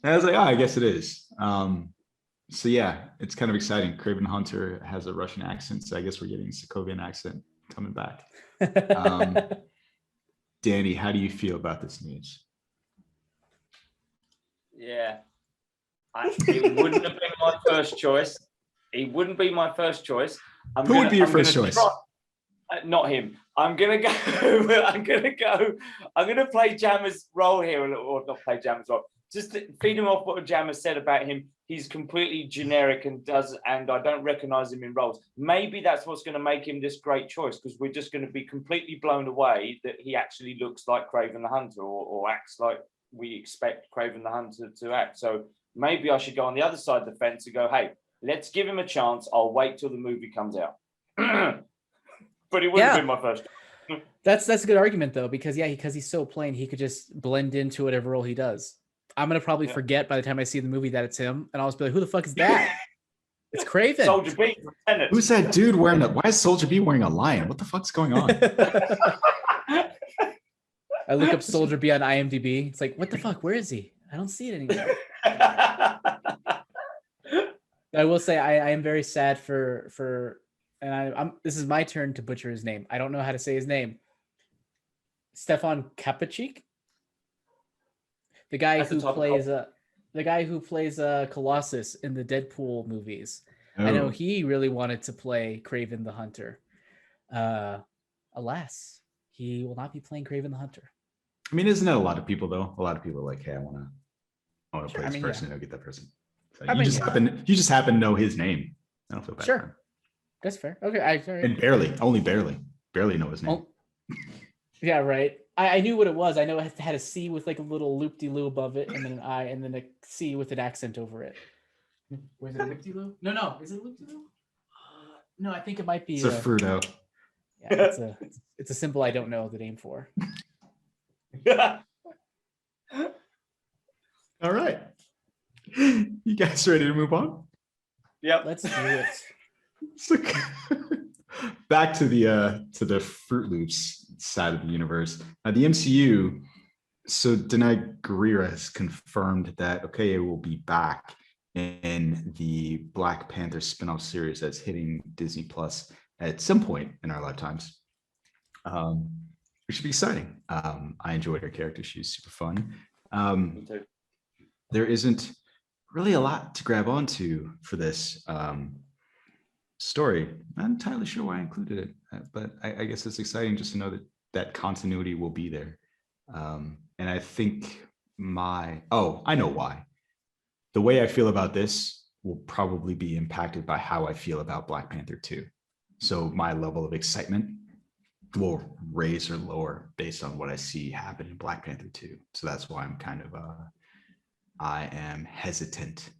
And I was like, I guess it is. So yeah, it's kind of exciting. Kraven Hunter has a Russian accent, so I guess we're getting a Sokovian accent coming back. Danny, how do you feel about this news? Yeah, it wouldn't have been my first choice. He wouldn't be my first choice. Who would be your first choice? Not him. I'm gonna play Jammer's role here, or not play Jammer's role. Just to feed him off what Jammer said about him. He's completely generic and I don't recognize him in roles. Maybe that's what's going to make him this great choice, because we're just going to be completely blown away that he actually looks like Kraven the Hunter or acts like we expect Kraven the Hunter to act. So maybe I should go on the other side of the fence and go, hey, let's give him a chance. I'll wait till the movie comes out. But it wouldn't be my first. That's a good argument though, because he's so plain, he could just blend into whatever role he does. I'm gonna probably forget by the time I see the movie that it's him, and I'll just be like, "Who the fuck is that?" It's Kraven. Soldier B. Who's that dude wearing why is Soldier B wearing a lion? What the fuck's going on? I look up Soldier B on IMDb. It's like, what the fuck? Where is he? I don't see it anymore. I will say I am very sad for and this is my turn to butcher his name. I don't know how to say his name. Stefan Kapachik, the guy who plays the guy who plays Colossus in the Deadpool movies. I know Oh. he really wanted to play Kraven the Hunter. Alas, he will not be playing Kraven the Hunter. I mean, isn't that a lot of people though? A lot of people are like, hey, I want to Sure, play I this mean, person yeah. and I'll get that person. So I you mean, just yeah. you just happen to know his name. I don't feel bad. Sure. For him. That's fair. Okay, And only barely know his name. Yeah, right. I knew what it was. I know it had a C with like a little loop-de-loo above it, and then an I, and then a C with an accent over it. Was it a loop-de-loo? No. Is it a loop-de-loo? No, I think it might be. It's a Fruito. Yeah, it's a symbol I don't know the name for. All right. You guys ready to move on? Yep. Let's do it. So, back to the Fruit Loops side of the universe. The MCU. So Denai Guerrera has confirmed that it will be back in the Black Panther spinoff series that's hitting Disney Plus at some point in our lifetimes. Which should be exciting. I enjoyed her character; she's super fun. Me too. There isn't really a lot to grab onto for this story. I'm not entirely sure why I included it, but I guess it's exciting just to know that continuity will be there. And I think I know why. The way I feel about this will probably be impacted by how I feel about Black Panther 2. So my level of excitement will raise or lower based on what I see happen in Black Panther 2. So that's why I'm kind of I am hesitant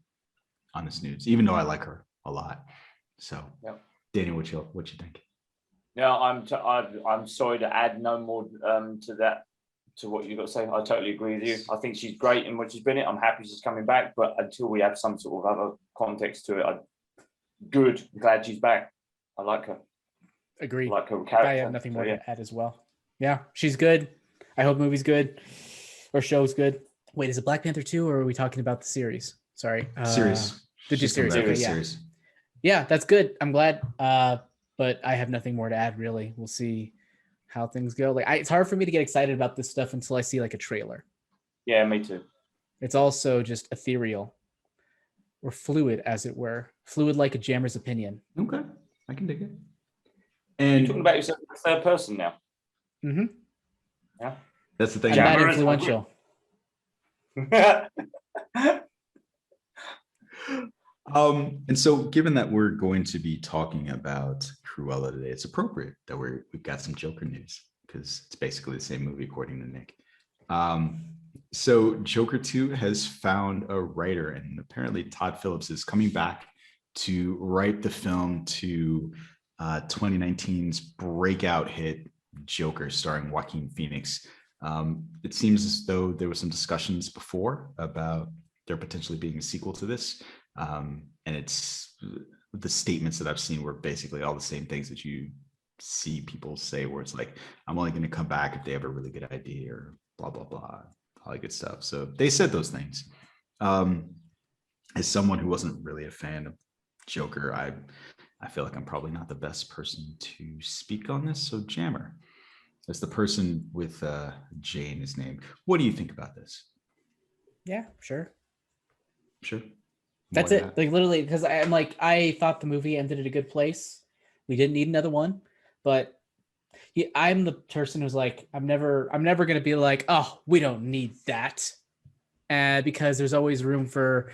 on this news, even though I like her a lot. So, yep. Daniel, what you think? No, I'm sorry to add no more to that, to what you've got to say. I totally agree with you. I think she's great in what she's been in. I'm happy she's coming back, but until we have some sort of other context to it, I'm glad she's back. I like her. Agreed. I like her character. I have nothing more to add as well. Yeah, she's good. I hope movie's good or show's good. Wait, is it Black Panther 2 or are we talking about the series? Sorry. Series. Series. Okay, yeah. Series. Yeah, that's good. I'm glad. But I have nothing more to add, really. We'll see how things go. It's hard for me to get excited about this stuff until I see like a trailer. Yeah, me too. It's also just ethereal or fluid, as it were. Fluid like a jammer's opinion. Okay, I can dig it. And you're talking about yourself in the third person now. Mm-hmm. Yeah. That's the thing. I'm that influential. And so given that we're going to be talking about Cruella today, it's appropriate that we've got some Joker news because it's basically the same movie according to Nick. So Joker 2 has found a writer, and apparently Todd Phillips is coming back to write the film to 2019's breakout hit Joker starring Joaquin Phoenix. It seems as though there were some discussions before about there potentially being a sequel to this. And it's the statements that I've seen were basically all the same things that you see people say, where it's like, I'm only going to come back if they have a really good idea or blah, blah, blah, all that good stuff. So they said those things. As someone who wasn't really a fan of Joker, I feel like I'm probably not the best person to speak on this. So Jammer, as the person with J in his name, what do you think about this? Yeah, sure. Sure. That's it. Like literally, because I thought the movie ended at a good place. We didn't need another one, but I'm the person who's like, I'm never gonna be like, oh, we don't need that, because there's always room for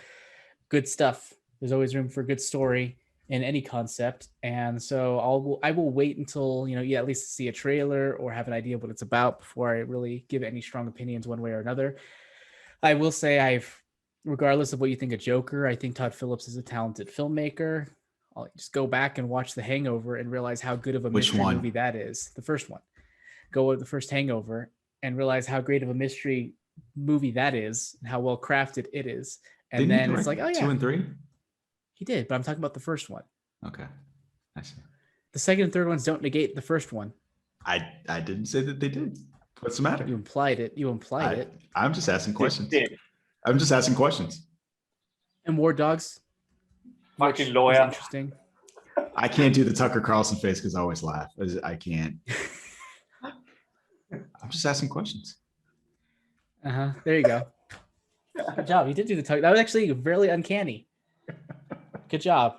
good stuff. There's always room for good story in any concept, and so I will wait until you at least see a trailer or have an idea of what it's about before I really give any strong opinions one way or another. I will say regardless of what you think of Joker, I think Todd Phillips is a talented filmmaker. I'll just go back and watch The Hangover and realize how good of a mystery movie that is. The first one. Go with the first Hangover and realize how great of a mystery movie that is and how well crafted it is. And then it's like, oh yeah. 2 and 3? He did, but I'm talking about the first one. Okay. I see. The second and third ones don't negate the first one. I didn't say that they did. What's the matter? You implied it. I'm just asking questions. I'm just asking questions. And War Dogs. Fucking lawyer. Interesting. I can't do the Tucker Carlson face because I always laugh. I can't. I'm just asking questions. There you go. Good job. You did do the tongue. That was actually really uncanny. Good job.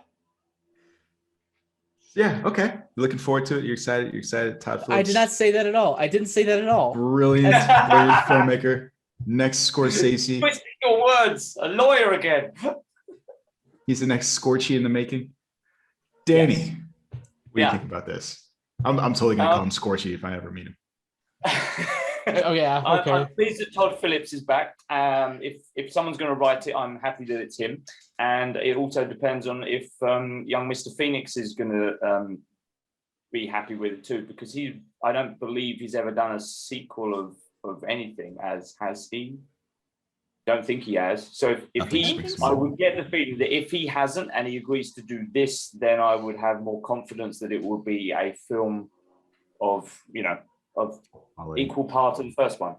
Yeah. Okay. Looking forward to it. You're excited. You're excited. Todd Phillips. I did not say that at all. I didn't say that at all. Brilliant filmmaker. Next Scorsese. Twisting your words. A lawyer again. He's the next Scorchy in the making. Danny, Yes. what do you think about this? I'm totally gonna call him Scorchy if I ever meet him. Oh yeah. Okay. I'm pleased that Todd Phillips is back. If someone's going to write it, I'm happy that it's him. And it also depends on if young Mr. Phoenix is going to be happy with it too, because I don't believe he's ever done a sequel of anything, has he? Don't think he has. So I would get the feeling that if he hasn't and he agrees to do this, then I would have more confidence that it will be a film of equal part of the first one.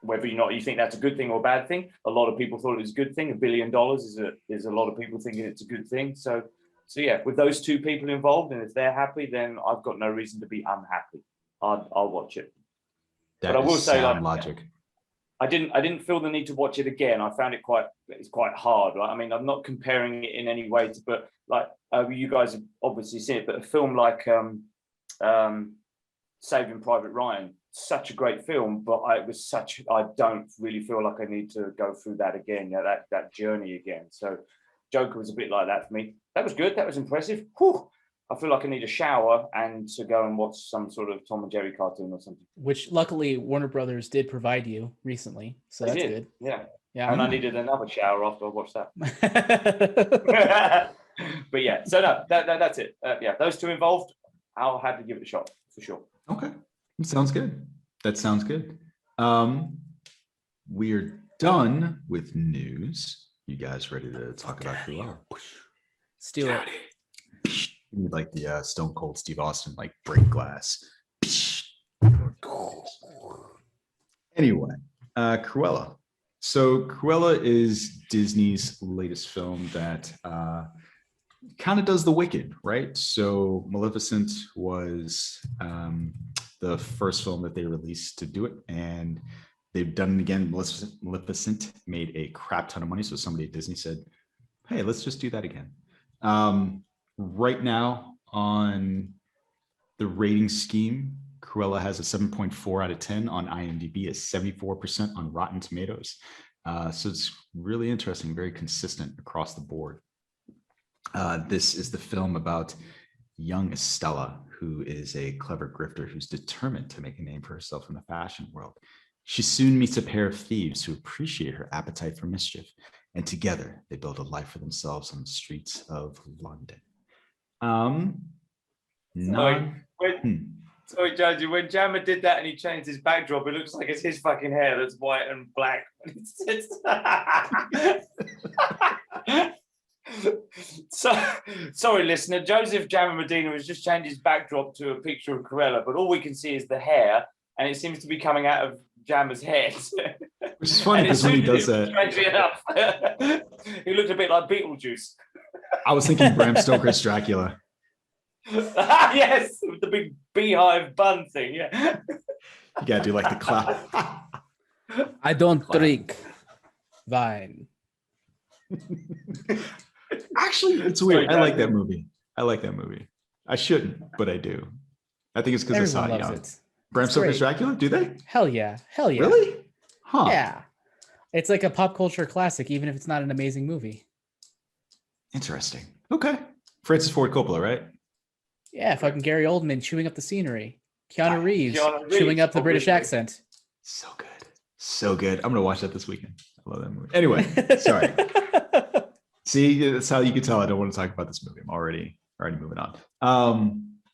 Whether or not you think that's a good thing or a bad thing, a lot of people thought it was a good thing. $1 billion is a lot of people thinking it's a good thing. So yeah, with those two people involved, and if they're happy, then I've got no reason to be unhappy. I'll watch it. But I will say, logic. I didn't feel the need to watch it again. I found it's quite hard. Right? I mean, I'm not comparing it in any way but you guys have obviously seen it. But a film like Saving Private Ryan, such a great film, but I don't really feel like I need to go through that again. That journey again. So Joker was a bit like that for me. That was good. That was impressive. Whew. I feel like I need a shower and to go and watch some sort of Tom and Jerry cartoon or something. Which luckily Warner Brothers did provide you recently, so that's good. Yeah. Yeah. I needed another shower after I watched that. But yeah, so no, that's it. Yeah, those two involved, I'll have to give it a shot for sure. Okay, sounds good. That sounds good. We're done with news. You guys ready to talk about Cruella? Steal it. You need like the Stone Cold Steve Austin, like break glass. Anyway, Cruella. So Cruella is Disney's latest film that kind of does the Wicked, right? So Maleficent was the first film that they released to do it, and they've done it again. Maleficent made a crap ton of money, so somebody at Disney said, hey, let's just do that again. Right now on the rating scheme, Cruella has a 7.4 out of 10 on IMDb, a 74% on Rotten Tomatoes. So it's really interesting, very consistent across the board. This is the film about young Estella, who is a clever grifter who's determined to make a name for herself in the fashion world. She soon meets a pair of thieves who appreciate her appetite for mischief, and together they build a life for themselves on the streets of London. Sorry, Jonesy, when Jammer did that and he changed his backdrop, it looks like it's his fucking hair that's white and black. So, sorry, listener. Joseph Jammer Medina has just changed his backdrop to a picture of Cruella, but all we can see is the hair, and it seems to be coming out of Jammer's head. Which is funny because when he does that, strangely enough, he looked a bit like Beetlejuice. I was thinking Bram Stoker's Dracula. Yes, with the big beehive bun thing. Yeah, you gotta do like the clap. I don't drink wine. Actually, it's weird. I like that movie. I shouldn't, but I do. I think it's because I saw it young. Bram Stoker's Dracula? Do they? Hell yeah. Really? Huh. Yeah. It's like a pop culture classic, even if it's not an amazing movie. Interesting. Okay. Francis Ford Coppola, right? Yeah, fucking Gary Oldman chewing up the scenery. Keanu Reeves chewing up the British accent. So good. So good. I'm going to watch that this weekend. I love that movie. Anyway, sorry. See, that's how you can tell I don't want to talk about this movie. I'm already moving on.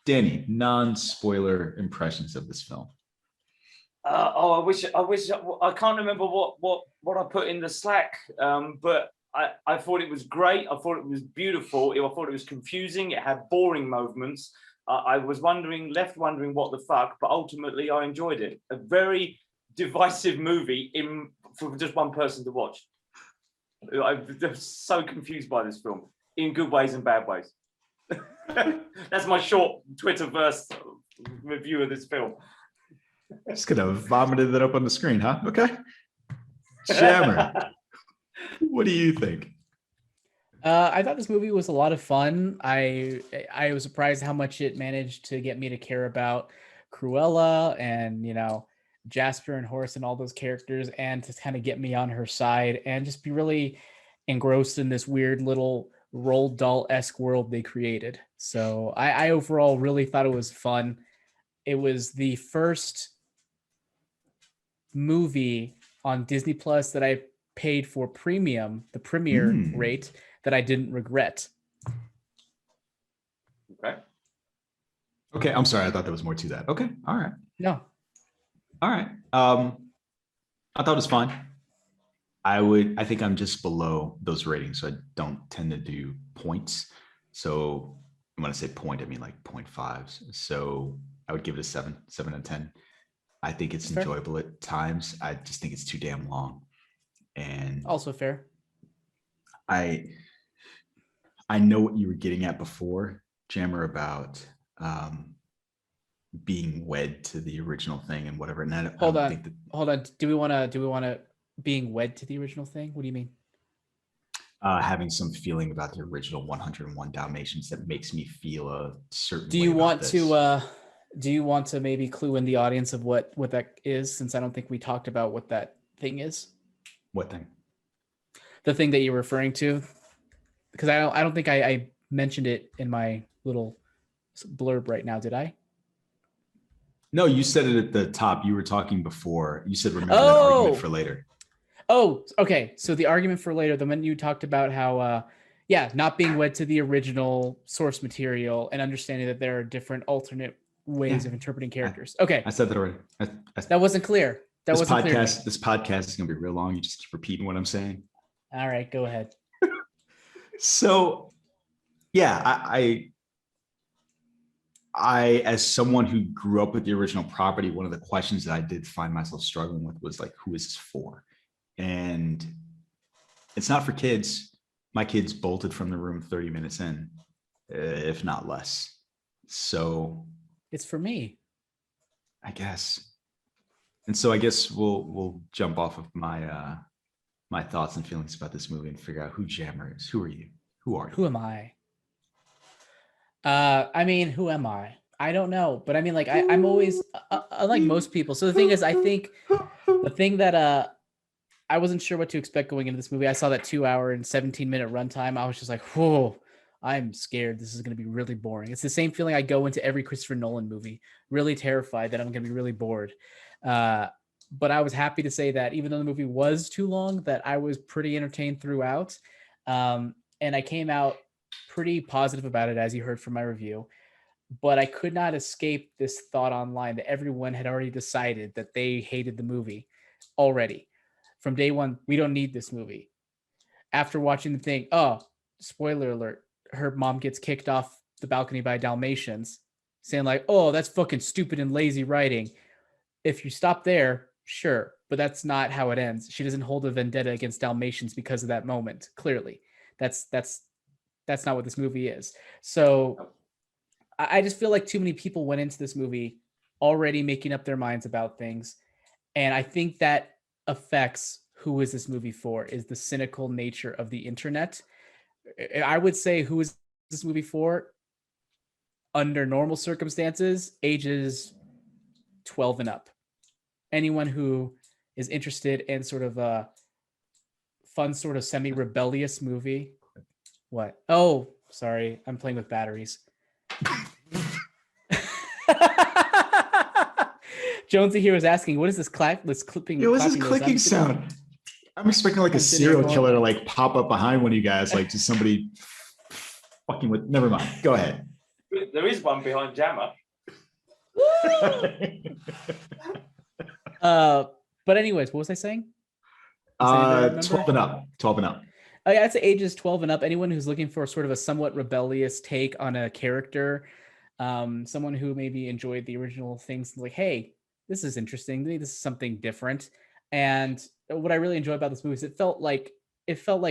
Danny, non-spoiler impressions of this film. I wish I can't remember what I put in the Slack, but I thought it was great. I thought it was beautiful. I thought it was confusing. It had boring moments. I was left wondering what the fuck, but ultimately I enjoyed it. A very divisive movie for just one person to watch. I'm so confused by this film in good ways and bad ways. That's my short Twitterverse review of this film. Just gonna vomited that up on the screen, huh? Okay. Jammer. What do you think? I thought this movie was a lot of fun. I was surprised how much it managed to get me to care about Cruella and Jasper and Horace and all those characters, and to kind of get me on her side and just be really engrossed in this weird little Roald Dahl-esque world they created. So I overall really thought it was fun. It was the first movie on Disney Plus that I paid for the premiere rate, that I didn't regret. Okay. Okay, I'm sorry. I thought there was more to that. Okay, all right. No. All right. I thought it was fine. I think I'm just below those ratings, so I don't tend to do points. So when I say point, I mean like 0.5s. So I would give it a 7 out of 10. I think it's Fair. enjoyable at times. I just think it's too damn long. And Also fair. I know what you were getting at before, Jammer, about being wed to the original thing and whatever. And Hold on. Do we want to being wed to the original thing? What do you mean? Having some feeling about the original 101 Dalmatians that makes me feel a certain. Do you want to? Do you want to maybe clue in the audience of what that is? Since I don't think we talked about what that thing is. What thing? The thing that you're referring to, because I don't think I mentioned it in my little blurb right now. Did I? No, you said it at the top. You were talking before. You said remember that argument for later. Oh, okay. So the argument for later, the one you talked about how, not being wed to the original source material and understanding that there are different alternate ways of interpreting characters. Okay. I said that already. That wasn't clear. This podcast is going to be real long. You just keep repeating what I'm saying. All right, go ahead. So, yeah, I, as someone who grew up with the original property, one of the questions that I did find myself struggling with was like, who is this for? And it's not for kids. My kids bolted from the room 30 minutes in, if not less. So it's for me, I guess. And so I guess we'll jump off of my my thoughts and feelings about this movie and figure out who Jammer is. Who are you? Who are you? Who am I? I mean, who am I? I don't know, but I mean, like, I'm always unlike most people. So the thing is, I think the thing that I wasn't sure what to expect going into this movie. I saw that 2 hour and 17-minute runtime. I was just like, whoa, I'm scared. This is going to be really boring. It's the same feeling I go into every Christopher Nolan movie, really terrified that I'm going to be really bored. But I was happy to say that even though the movie was too long, that I was pretty entertained throughout. And I came out pretty positive about it, as you heard from my review. But I could not escape this thought online that everyone had already decided that they hated the movie already. From day one, we don't need this movie. After watching the thing, spoiler alert, her mom gets kicked off the balcony by Dalmatians, saying like, oh, that's fucking stupid and lazy writing. If you stop there, sure, but that's not how it ends. She doesn't hold a vendetta against Dalmatians because of that moment. Clearly, that's not what this movie is. So I just feel like too many people went into this movie already making up their minds about things. And I think that affects who is this movie for, is the cynical nature of the internet. I would say who is this movie for under normal circumstances, ages 12 and up. Anyone who is interested in sort of a fun, sort of semi-rebellious movie. What? Oh, sorry. I'm playing with batteries. Jonesy here was asking, what is this clipping? It was this clicking sound. I'm expecting like a serial killer to like pop up behind one of you guys, like just somebody fucking with. Never mind. Go ahead. There is one behind Jammer. But anyways, what was I saying? 12 and up. 12 and up. I'd say ages 12 and up. Anyone who's looking for sort of a somewhat rebellious take on a character, someone who maybe enjoyed the original things, like, hey, this is interesting. Maybe this is something different. And what I really enjoy about this movie is it felt like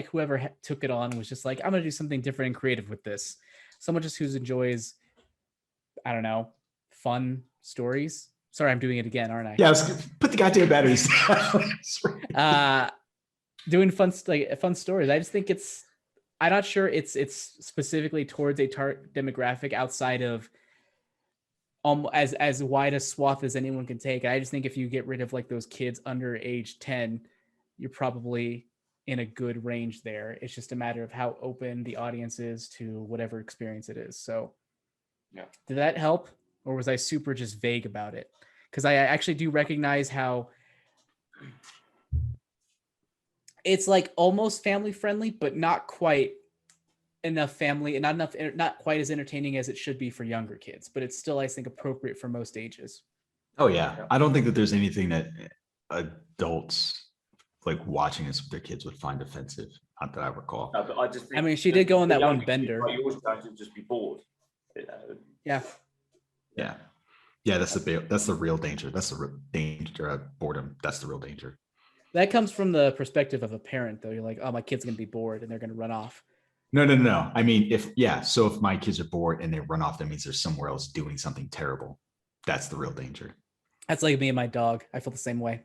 whoever took it on was just like, I'm going to do something different and creative with this. Someone just who enjoys, I don't know, fun stories. Sorry, I'm doing it again, aren't I? Yeah, put the goddamn batteries down. doing fun stories. I just think I'm not sure it's specifically towards a target demographic outside of as wide a swath as anyone can take. I just think if you get rid of like those kids under age 10, you're probably in a good range there. It's just a matter of how open the audience is to whatever experience it is. So Yeah. did that help, or was I super just vague about it? Because I actually do recognize how it's like almost family friendly, but not quite enough family, and not quite as entertaining as it should be for younger kids. But it's still, I think, appropriate for most ages. Oh yeah, I don't think that there's anything that adults like watching this with their kids would find offensive. Not that I recall. No, but I just think I mean, she did go on that one younger kids bender. like yours going to just be bored. Yeah. Yeah, that's the real danger. That's the real danger of boredom. That's the real danger. That comes from the perspective of a parent, though. You're like, oh, my kid's gonna be bored and they're gonna run off. No. I mean, so if my kids are bored and they run off, that means they're somewhere else doing something terrible. That's the real danger. That's like me and my dog. I feel the same way.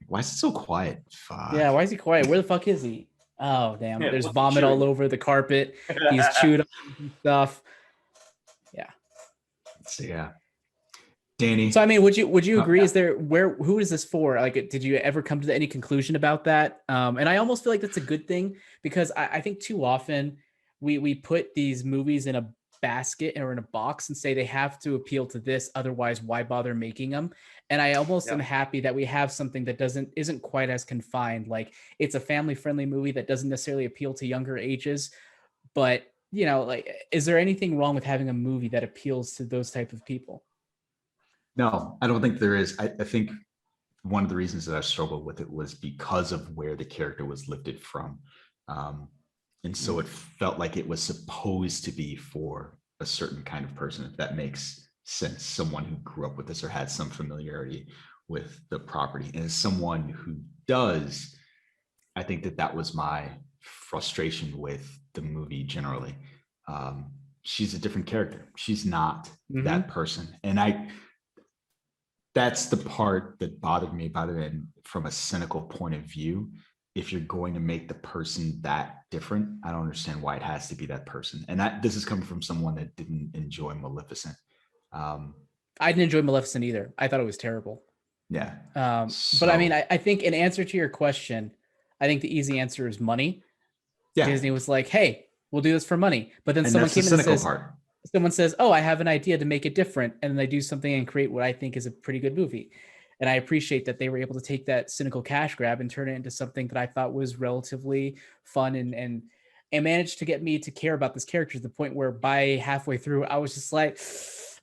Why is it so quiet? Fuck. Yeah, why is he quiet? Where the fuck is he? Oh, damn. Yeah, There's what's vomit all over the carpet. He's chewed on stuff. Yeah. So yeah. Danny. So I mean, would you agree? Is there who is this for? Like, did you ever come to any conclusion about that? And I almost feel like that's a good thing, because I think too often we put these movies in a basket or in a box and say they have to appeal to this, otherwise why bother making them? And I almost am happy that we have something that isn't quite as confined. Like, it's a family friendly movie that doesn't necessarily appeal to younger ages, but like, is there anything wrong with having a movie that appeals to those type of people? No, I don't think there is. I think one of the reasons that I struggled with it was because of where the character was lifted from. And so it felt like it was supposed to be for a certain kind of person, if that makes sense. Someone who grew up with this or had some familiarity with the property. And as someone who does, I think that was my frustration with the movie generally. She's a different character. She's not that person. And that's the part that bothered me about it. And from a cynical point of view, if you're going to make the person that different, I don't understand why it has to be that person. And this is coming from someone that didn't enjoy Maleficent. I didn't enjoy Maleficent either. I thought it was terrible. Yeah. But I mean, I think in answer to your question, I think the easy answer is money. Yeah. Disney was like, hey, we'll do this for money. But then And someone that's the came in and cynical says, part. someone says, oh, I have an idea to make it different. And then they do something and create what I think is a pretty good movie. And I appreciate that they were able to take that cynical cash grab and turn it into something that I thought was relatively fun and managed to get me to care about this character to the point where by halfway through, I was just like,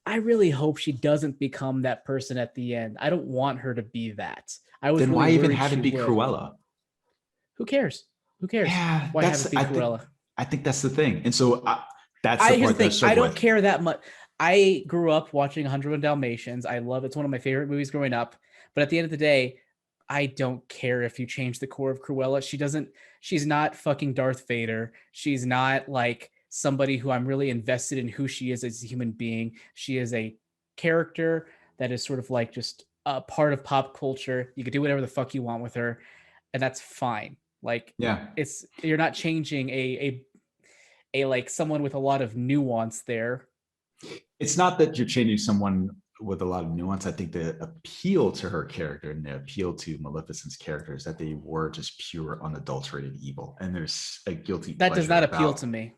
I really hope she doesn't become that person at the end. I don't want her to be that. I was then really why even worried have it she be would. Cruella? Who cares? Who cares? Yeah, Why have it be Cruella? I think that's the thing. And so that's the Here's part the that thing. I don't care that much. I grew up watching 101 Dalmatians. I love it. It's one of my favorite movies growing up. But at the end of the day, I don't care if you change the core of Cruella. She's not fucking Darth Vader. She's not like somebody who I'm really invested in who she is as a human being. She is a character that is sort of like just a part of pop culture. You could do whatever the fuck you want with her, and that's fine. Like, Yeah. You're not changing a like someone with a lot of nuance there. It's not that you're changing someone with a lot of nuance. I think the appeal to her character and the appeal to Maleficent's character is that they were just pure unadulterated evil. And there's a guilty that does pleasure not appeal about- to me.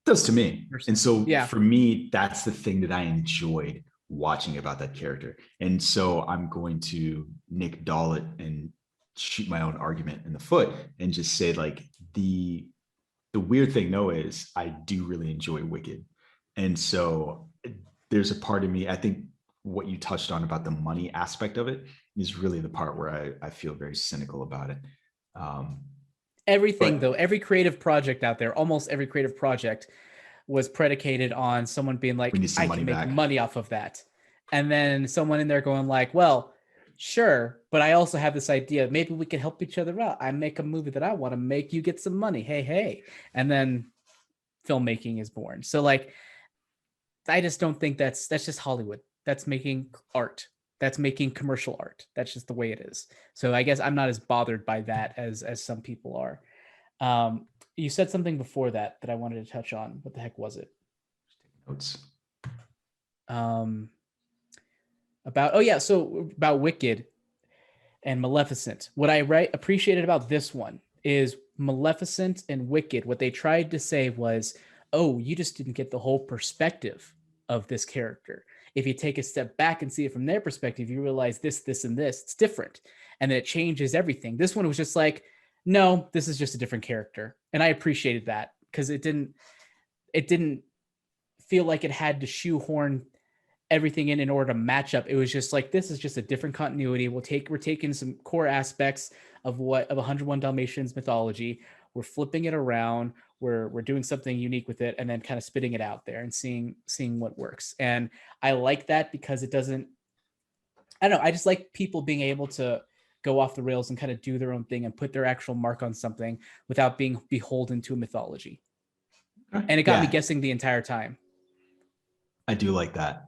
It does to me. And so Yeah. for me, that's the thing that I enjoyed watching about that character. And so I'm going to Nick Doll it and shoot my own argument in the foot and just say, like, the weird thing though is I do really enjoy Wicked. And so there's a part of me, I think what you touched on about the money aspect of it is really the part where I feel very cynical about it. Everything though, every creative project out there, almost every creative project was predicated on someone being like, I can make money off of that. And then someone in there going like, well, sure, but I also have this idea. Maybe we can help each other out. I make a movie that I want to make. You get some money. Hey. And then filmmaking is born. So like, I just don't think that's just Hollywood. That's making art. That's making commercial art. That's just the way it is. So I guess I'm not as bothered by that as some people are. You said something before that I wanted to touch on. What the heck was it? Notes. So about Wicked and Maleficent. What I appreciated about this one is Maleficent and Wicked. What they tried to say was, oh, you just didn't get the whole perspective of this character. If you take a step back and see it from their perspective, you realize this, and this, it's different. And then it changes everything. This one was just like, no, this is just a different character. And I appreciated that because it didn't feel like it had to shoehorn everything in order to match up. It was just like, this is just a different continuity. We're taking some core aspects of 101 Dalmatians mythology. We're flipping it around. We're doing something unique with it, and then kind of spitting it out there and seeing what works. And I like that because it doesn't, I don't know, I just like people being able to go off the rails and kind of do their own thing and put their actual mark on something without being beholden to a mythology. And it got me guessing the entire time. I do like that.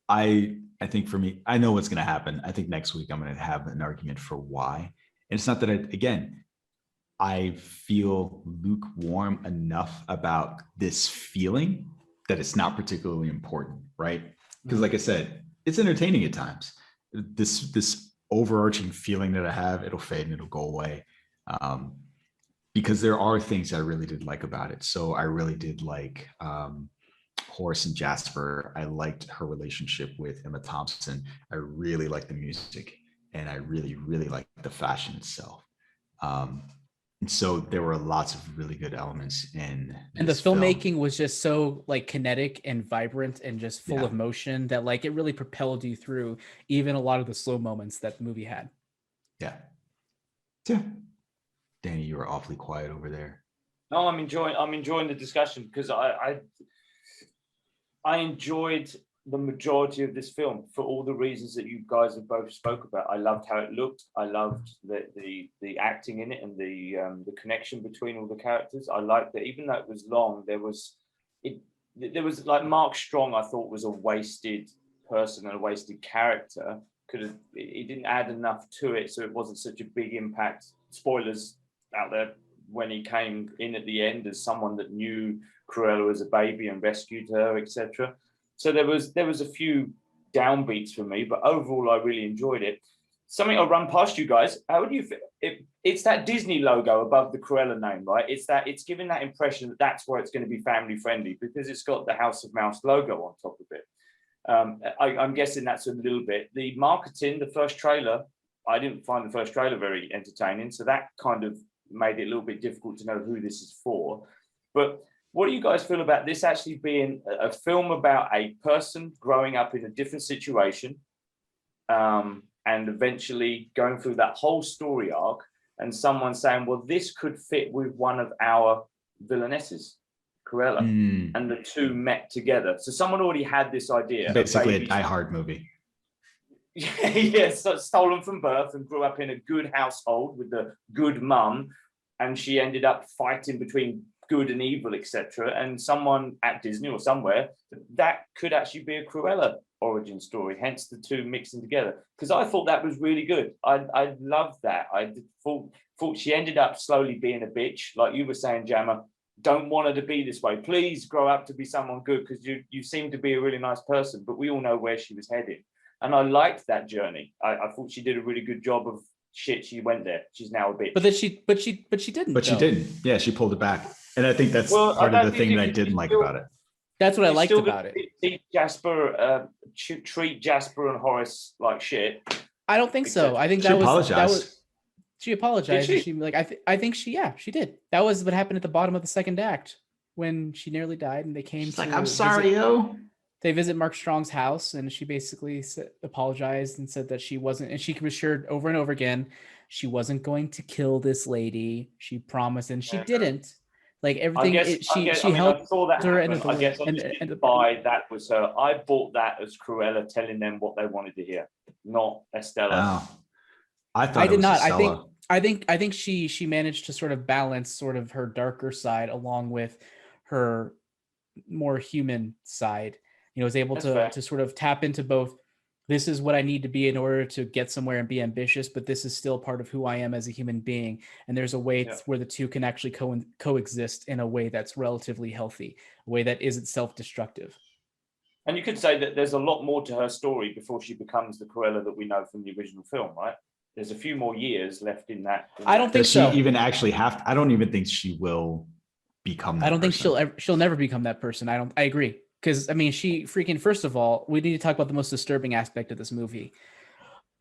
I think for me, I know what's going to happen. I think next week I'm going to have an argument for why. And it's not that I feel lukewarm enough about this feeling that it's not particularly important, right? Because like I said, it's entertaining at times. This overarching feeling that I have, it'll fade and it'll go away. Because there are things I really did like about it. So I really did like Horace and Jasper. I liked her relationship with Emma Thompson. I really liked the music, and I really, really liked the fashion itself. And so there were lots of really good elements in and the filmmaking was just so like kinetic and vibrant and just full of motion that like it really propelled you through even a lot of the slow moments that the movie had. Yeah. Danny, you were awfully quiet over there. No, I'm enjoying the discussion because I enjoyed the majority of this film for all the reasons that you guys have both spoke about. I loved how it looked. I loved the acting in it and the connection between all the characters. I liked that even though it was long, there was like Mark Strong, I thought was a wasted person and a wasted character. He didn't add enough to it, so it wasn't such a big impact. Spoilers out there, when he came in at the end as someone that knew Cruella as a baby and rescued her, etc. So there was a few downbeats for me, but overall I really enjoyed it. Something I'll run past you guys. How would you feel? It's that Disney logo above the Cruella name, right? It's giving that impression that that's where it's going to be family friendly because it's got the House of Mouse logo on top of it. I'm guessing that's a little bit. The marketing, the first trailer, I didn't find the first trailer very entertaining, so that kind of made it a little bit difficult to know who this is for. But what do you guys feel about this actually being a film about a person growing up in a different situation and eventually going through that whole story arc and someone saying, well, this could fit with one of our villainesses, Cruella, and the two met together. So someone already had this idea. Basically a Die Hard movie. Yes, so stolen from birth and grew up in a good household with a good mum, and she ended up fighting between good and evil, etc. And someone at Disney or somewhere, that could actually be a Cruella origin story, hence the two mixing together. Because I thought that was really good. I loved that. I thought she ended up slowly being a bitch, like you were saying, Jammer. Don't want her to be this way. Please grow up to be someone good, because you seem to be a really nice person, but we all know where she was headed. And I liked that journey. I thought she did a really good job of shit. She went there. She's now a bitch. But she didn't. But she didn't. Yeah, she pulled it back. And I think that's part of the thing that I didn't like about it. That's what I liked about it. Treat Jasper and Horace like shit. I don't think so. I think she apologized. She apologized. Did she? I think she did. That was what happened at the bottom of the second act when she nearly died, and they came. She's like, I'm sorry, yo. They visit Mark Strong's house, and she basically apologized and said that she wasn't, and she assured over and over again she wasn't going to kill this lady. She promised, and she didn't. Like everything, she helped her. I guess I didn't buy that was her. I bought that as Cruella telling them what they wanted to hear, not Estella. Oh. I did not. I think she managed to sort of balance sort of her darker side along with her more human side. Was able to sort of tap into both this is what I need to be in order to get somewhere and be ambitious, but this is still part of who I am as a human being. And there's a way where the two can actually coexist in a way that's relatively healthy, a way that isn't self-destructive. And you could say that there's a lot more to her story before she becomes the Cruella that we know from the original film, right? There's a few more years left in that. I don't think Does so. she even actually have to, I don't even think she will become that I don't person. think she'll never become that person. I agree. Because, I mean, she freaking, first of all, we need to talk about the most disturbing aspect of this movie.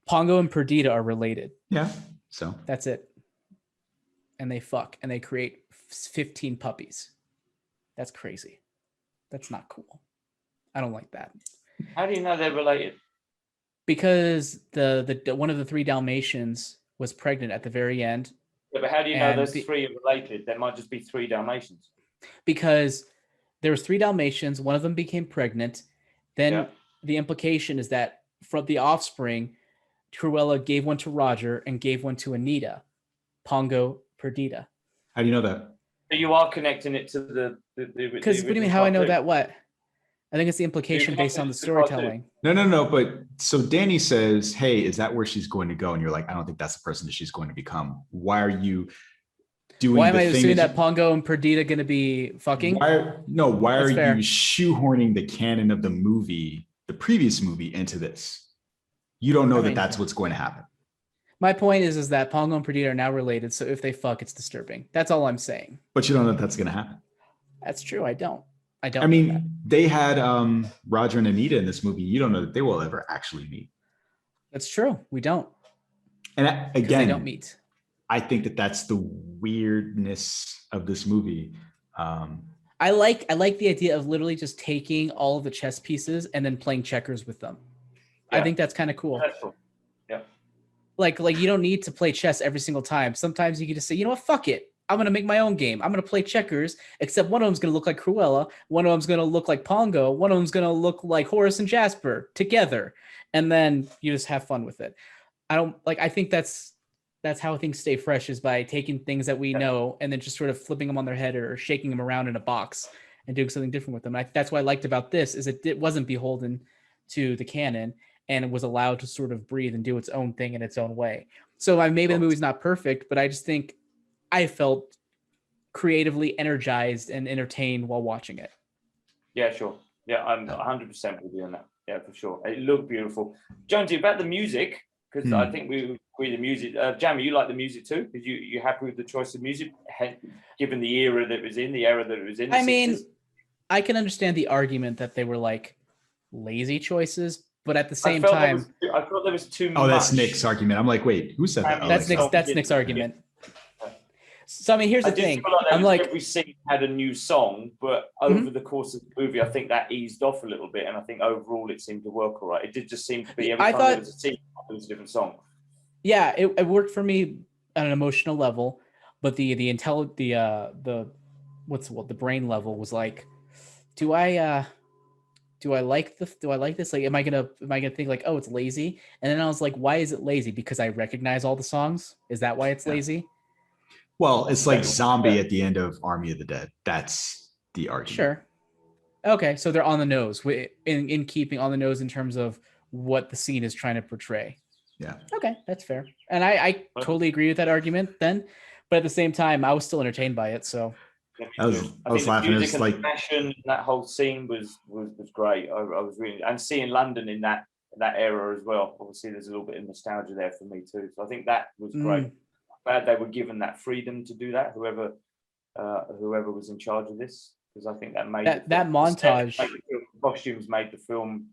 Pongo and Perdita are related. Yeah, so. That's it. And they fuck, and they create 15 puppies. That's crazy. That's not cool. I don't like that. How do you know they're related? Because the one of the 3 Dalmatians was pregnant at the very end. Yeah, but how do you know those 3 are related? There might just be 3 Dalmatians. Because there was 3 Dalmatians, one of them became pregnant. Then the implication is that from the offspring, Cruella gave one to Roger and gave one to Anita, Pongo, Perdita. How do you know that? So you are connecting it to the because what do you mean? How I know that? What? I think it's the implication based on the storytelling. No. But so Danny says, "Hey, is that where she's going to go?" And you're like, "I don't think that's the person that she's going to become." Why are you doing? Why am I assuming that Pongo and Perdita going to be fucking? Why are you shoehorning the canon of the movie, the previous movie, into this? You don't know that that's what's going to happen. My point is that Pongo and Perdita are now related, so if they fuck, it's disturbing. That's all I'm saying. But you don't know that that's going to happen. That's true. I don't. I mean, they had Roger and Anita in this movie. You don't know that they will ever actually meet. That's true. We don't. And again, they don't meet. I think that that's the weirdness of this movie. I like the idea of literally just taking all of the chess pieces and then playing checkers with them. Yeah. I think that's kind of cool. That's cool. Yeah. Like you don't need to play chess every single time. Sometimes you can just say, you know what, fuck it. I'm going to make my own game. I'm going to play checkers, except one of them's going to look like Cruella. One of them's going to look like Pongo. One of them's going to look like Horace and Jasper together. And then you just have fun with it. I think that's how things stay fresh, is by taking things that we know and then just sort of flipping them on their head or shaking them around in a box and doing something different with them. That's what I liked about this, is it wasn't beholden to the canon and it was allowed to sort of breathe and do its own thing in its own way. So maybe the movie's not perfect, but I just think I felt creatively energized and entertained while watching it. Yeah, sure. Yeah, I'm 100% with you on that. Yeah, for sure. It looked beautiful. Jonesy, about the music, because I think we agree the music. Jamie, you like the music too? Because you happy with the choice of music, given the era that it was in, the era that it was in? I mean, I can understand the argument that they were like lazy choices, but at the same time, I thought there was too much. Oh, that's Nick's argument. I'm like, wait, who said that? That's Nick's argument. So I mean, here's the thing. I'm like, every scene had a new song, but over the course of the movie, I think that eased off a little bit, and I think overall it seemed to work all right. It did just seem to be every time there was a scene, there was a different song. Yeah, it worked for me on an emotional level, but the brain level was like, do I like this? Like, am I gonna think like, oh, it's lazy? And then I was like, why is it lazy? Because I recognize all the songs. Is that why it's lazy? Well, it's like Zombie at the end of Army of the Dead. That's the argument. Sure. Okay, so they're on the nose, in keeping on the nose in terms of what the scene is trying to portray. Yeah. Okay, that's fair. And I totally agree with that argument then. But at the same time, I was still entertained by it. So I was laughing. The music it's like passion, that whole scene was great. I was really, and seeing London in that era as well. Obviously, there's a little bit of nostalgia there for me too. So I think that was great. Glad they were given that freedom to do that. Whoever was in charge of this, because I think that made that montage. Costumes made the film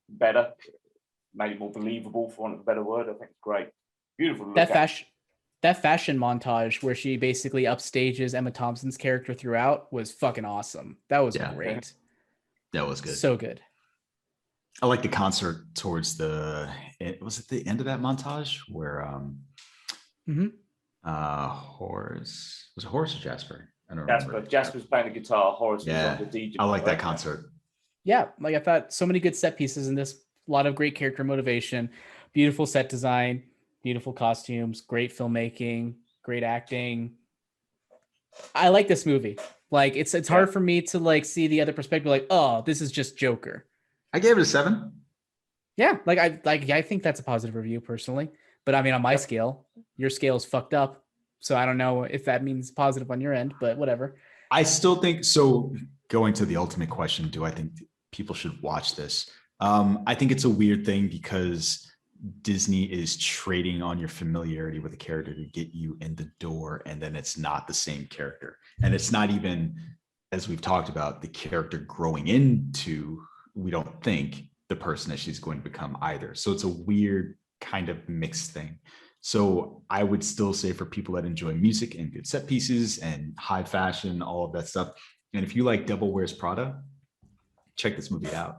better, made it more believable, for want of a better word. I think it's great, beautiful. That fashion montage where she basically upstages Emma Thompson's character throughout was fucking awesome. That was great. That was good. So good. I like the concert towards the end of that montage where Horace, was it Horace or Jasper? I don't remember. Jasper's playing the guitar. Horace was on the DJ. I like that concert. Yeah, like I thought, so many good set pieces in this. A lot of great character motivation, beautiful set design, beautiful costumes, great filmmaking, great acting. I like this movie. Like it's hard for me to like see the other perspective. Like, oh, this is just Joker. I gave it a 7. Yeah, I think that's a positive review personally. But I mean, on my scale, your scale is fucked up. So I don't know if that means positive on your end, but whatever. I still think so. Going to the ultimate question, do I think people should watch this? I think it's a weird thing because Disney is trading on your familiarity with a character to get you in the door, and then it's not the same character. And it's not even, as we've talked about, the character growing into, we don't think, the person that she's going to become either. So it's a weird kind of mixed thing. So I would still say for people that enjoy music and good set pieces and high fashion, all of that stuff. And if you like Devil Wears Prada, check this movie out.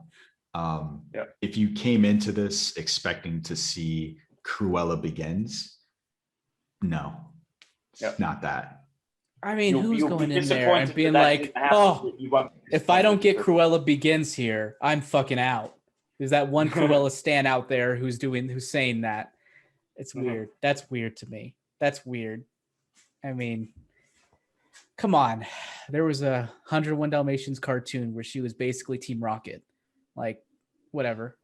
If you came into this expecting to see Cruella Begins, no, not that. I mean, who's going in there and being like, oh, if I don't get Cruella Begins here, I'm fucking out. There's that one Cruella stan out there who's saying that. It's weird. That's weird to me. That's weird. I mean, come on. There was a 101 Dalmatians cartoon where she was basically Team Rocket. Like, whatever.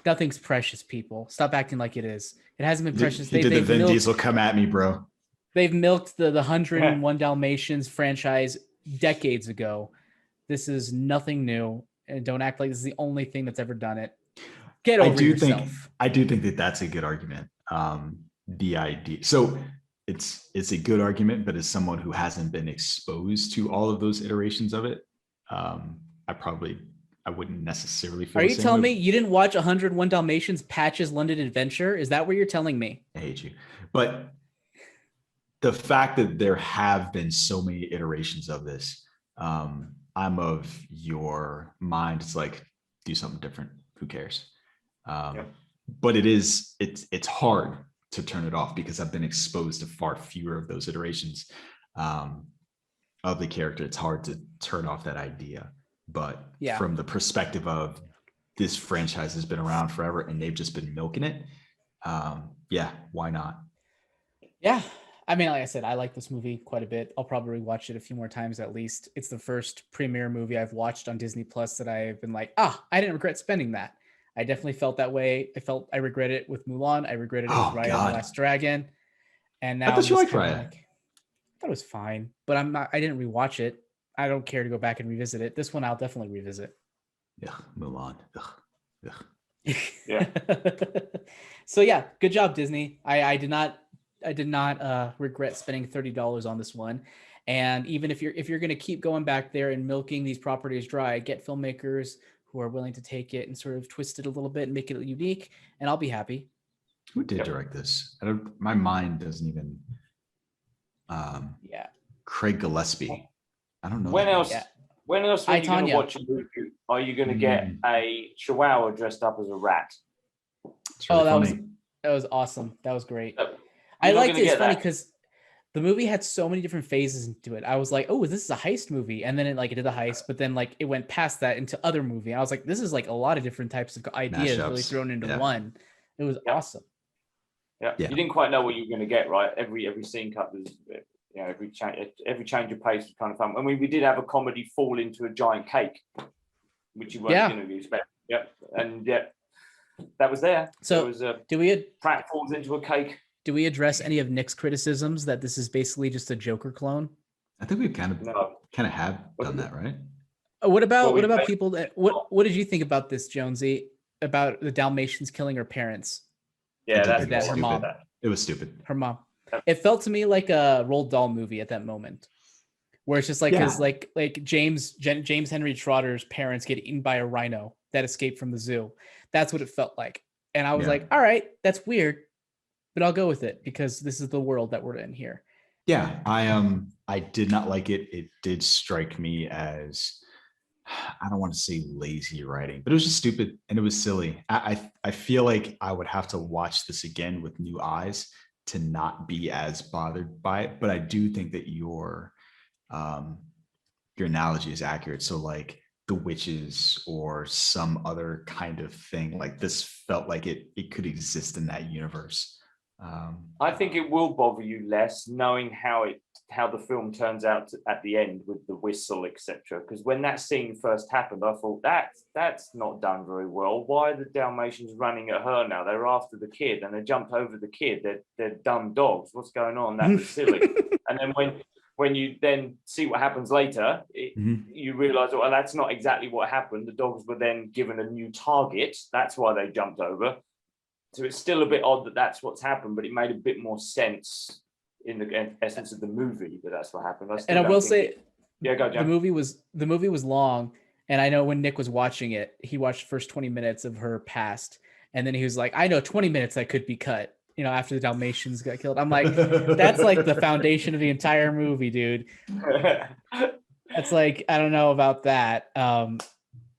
Nothing's precious, people. Stop acting like it is. It hasn't been precious. Did the Vin Diesel come at me, bro? They've milked the 101 Dalmatians franchise decades ago. This is nothing new. And don't act like this is the only thing that's ever done it. Get over yourself. I do think that that's a good argument. The idea. So it's a good argument, but as someone who hasn't been exposed to all of those iterations of it, I wouldn't necessarily feel. Are you telling me you didn't watch 101 Dalmatians Patch's London Adventure? Is that what you're telling me? I hate you. But the fact that there have been so many iterations of this, I'm of your mind. It's like, do something different. Who cares? But it's hard to turn it off because I've been exposed to far fewer of those iterations of the character. It's hard to turn off that idea. But from the perspective of this franchise has been around forever and they've just been milking it, why not? Yeah. I mean, like I said, I like this movie quite a bit. I'll probably watch it a few more times at least. It's the first premiere movie I've watched on Disney Plus that I've been like, I didn't regret spending that. I definitely felt that way. I regret it with Mulan. I regretted it with Raya and the Last Dragon. And now I thought you liked Raya. I thought it was fine, but I didn't rewatch it. I don't care to go back and revisit it. This one I'll definitely revisit. Yeah, Mulan. Ugh. Yeah. So yeah, good job, Disney. I did not regret spending $30 on this one. And even if you're going to keep going back there and milking these properties dry, get filmmakers who are willing to take it and sort of twist it a little bit and make it unique, and I'll be happy. Who did direct this? My mind doesn't even. Craig Gillespie. I don't know. When else are you going to watch a movie? Are you going to get a chihuahua dressed up as a rat? Really that was awesome. That was great. I liked it. It's funny because the movie had so many different phases into it. I was like, oh, this is a heist movie. And then it did the heist, but then it went past that into other movie. I was like, this is like a lot of different types of ideas really thrown into one. It was awesome. Yeah. You didn't quite know what you were going to get, right? Every scene cut was, every change of pace was kind of fun. I mean, we did have a comedy fall into a giant cake, which you weren't going to expect. Yep. And that was there. So Pratt falls into a cake. Do we address any of Nick's criticisms that this is basically just a Joker clone? I think we kind of have done that, right? What about people that what did you think about this, Jonesy? About the Dalmatians killing her parents? Yeah, that's her mom. It was stupid. Her mom. It felt to me like a Roald Dahl movie at that moment, where it's just like because like James Henry Trotter's parents get eaten by a rhino that escaped from the zoo. That's what it felt like, and I was like, all right, that's weird. But I'll go with it because this is the world that we're in here. Yeah, I did not like it. It did strike me as, I don't want to say lazy writing, but it was just stupid and it was silly. I feel like I would have to watch this again with new eyes to not be as bothered by it. But I do think that your analogy is accurate. So like the witches or some other kind of thing, like this felt like it could exist in that universe. I think it will bother you less knowing how the film turns out at the end with the whistle, etc. Because when that scene first happened, I thought that's not done very well. Why are the Dalmatians running at her now? They're after the kid and they jumped over the kid. They're dumb dogs. What's going on? That was silly. And then when you then see what happens later, you realize, well, that's not exactly what happened. The dogs were then given a new target. That's why they jumped over. So it's still a bit odd that that's what's happened, but it made a bit more sense in the essence of the movie that that's what happened. And I will say, go, Jack. the movie was long, and I know when Nick was watching it, he watched the first 20 minutes of her past, and then he was like, I know 20 minutes that could be cut, after the Dalmatians got killed. I'm like, that's like the foundation of the entire movie, dude. That's like, I don't know about that.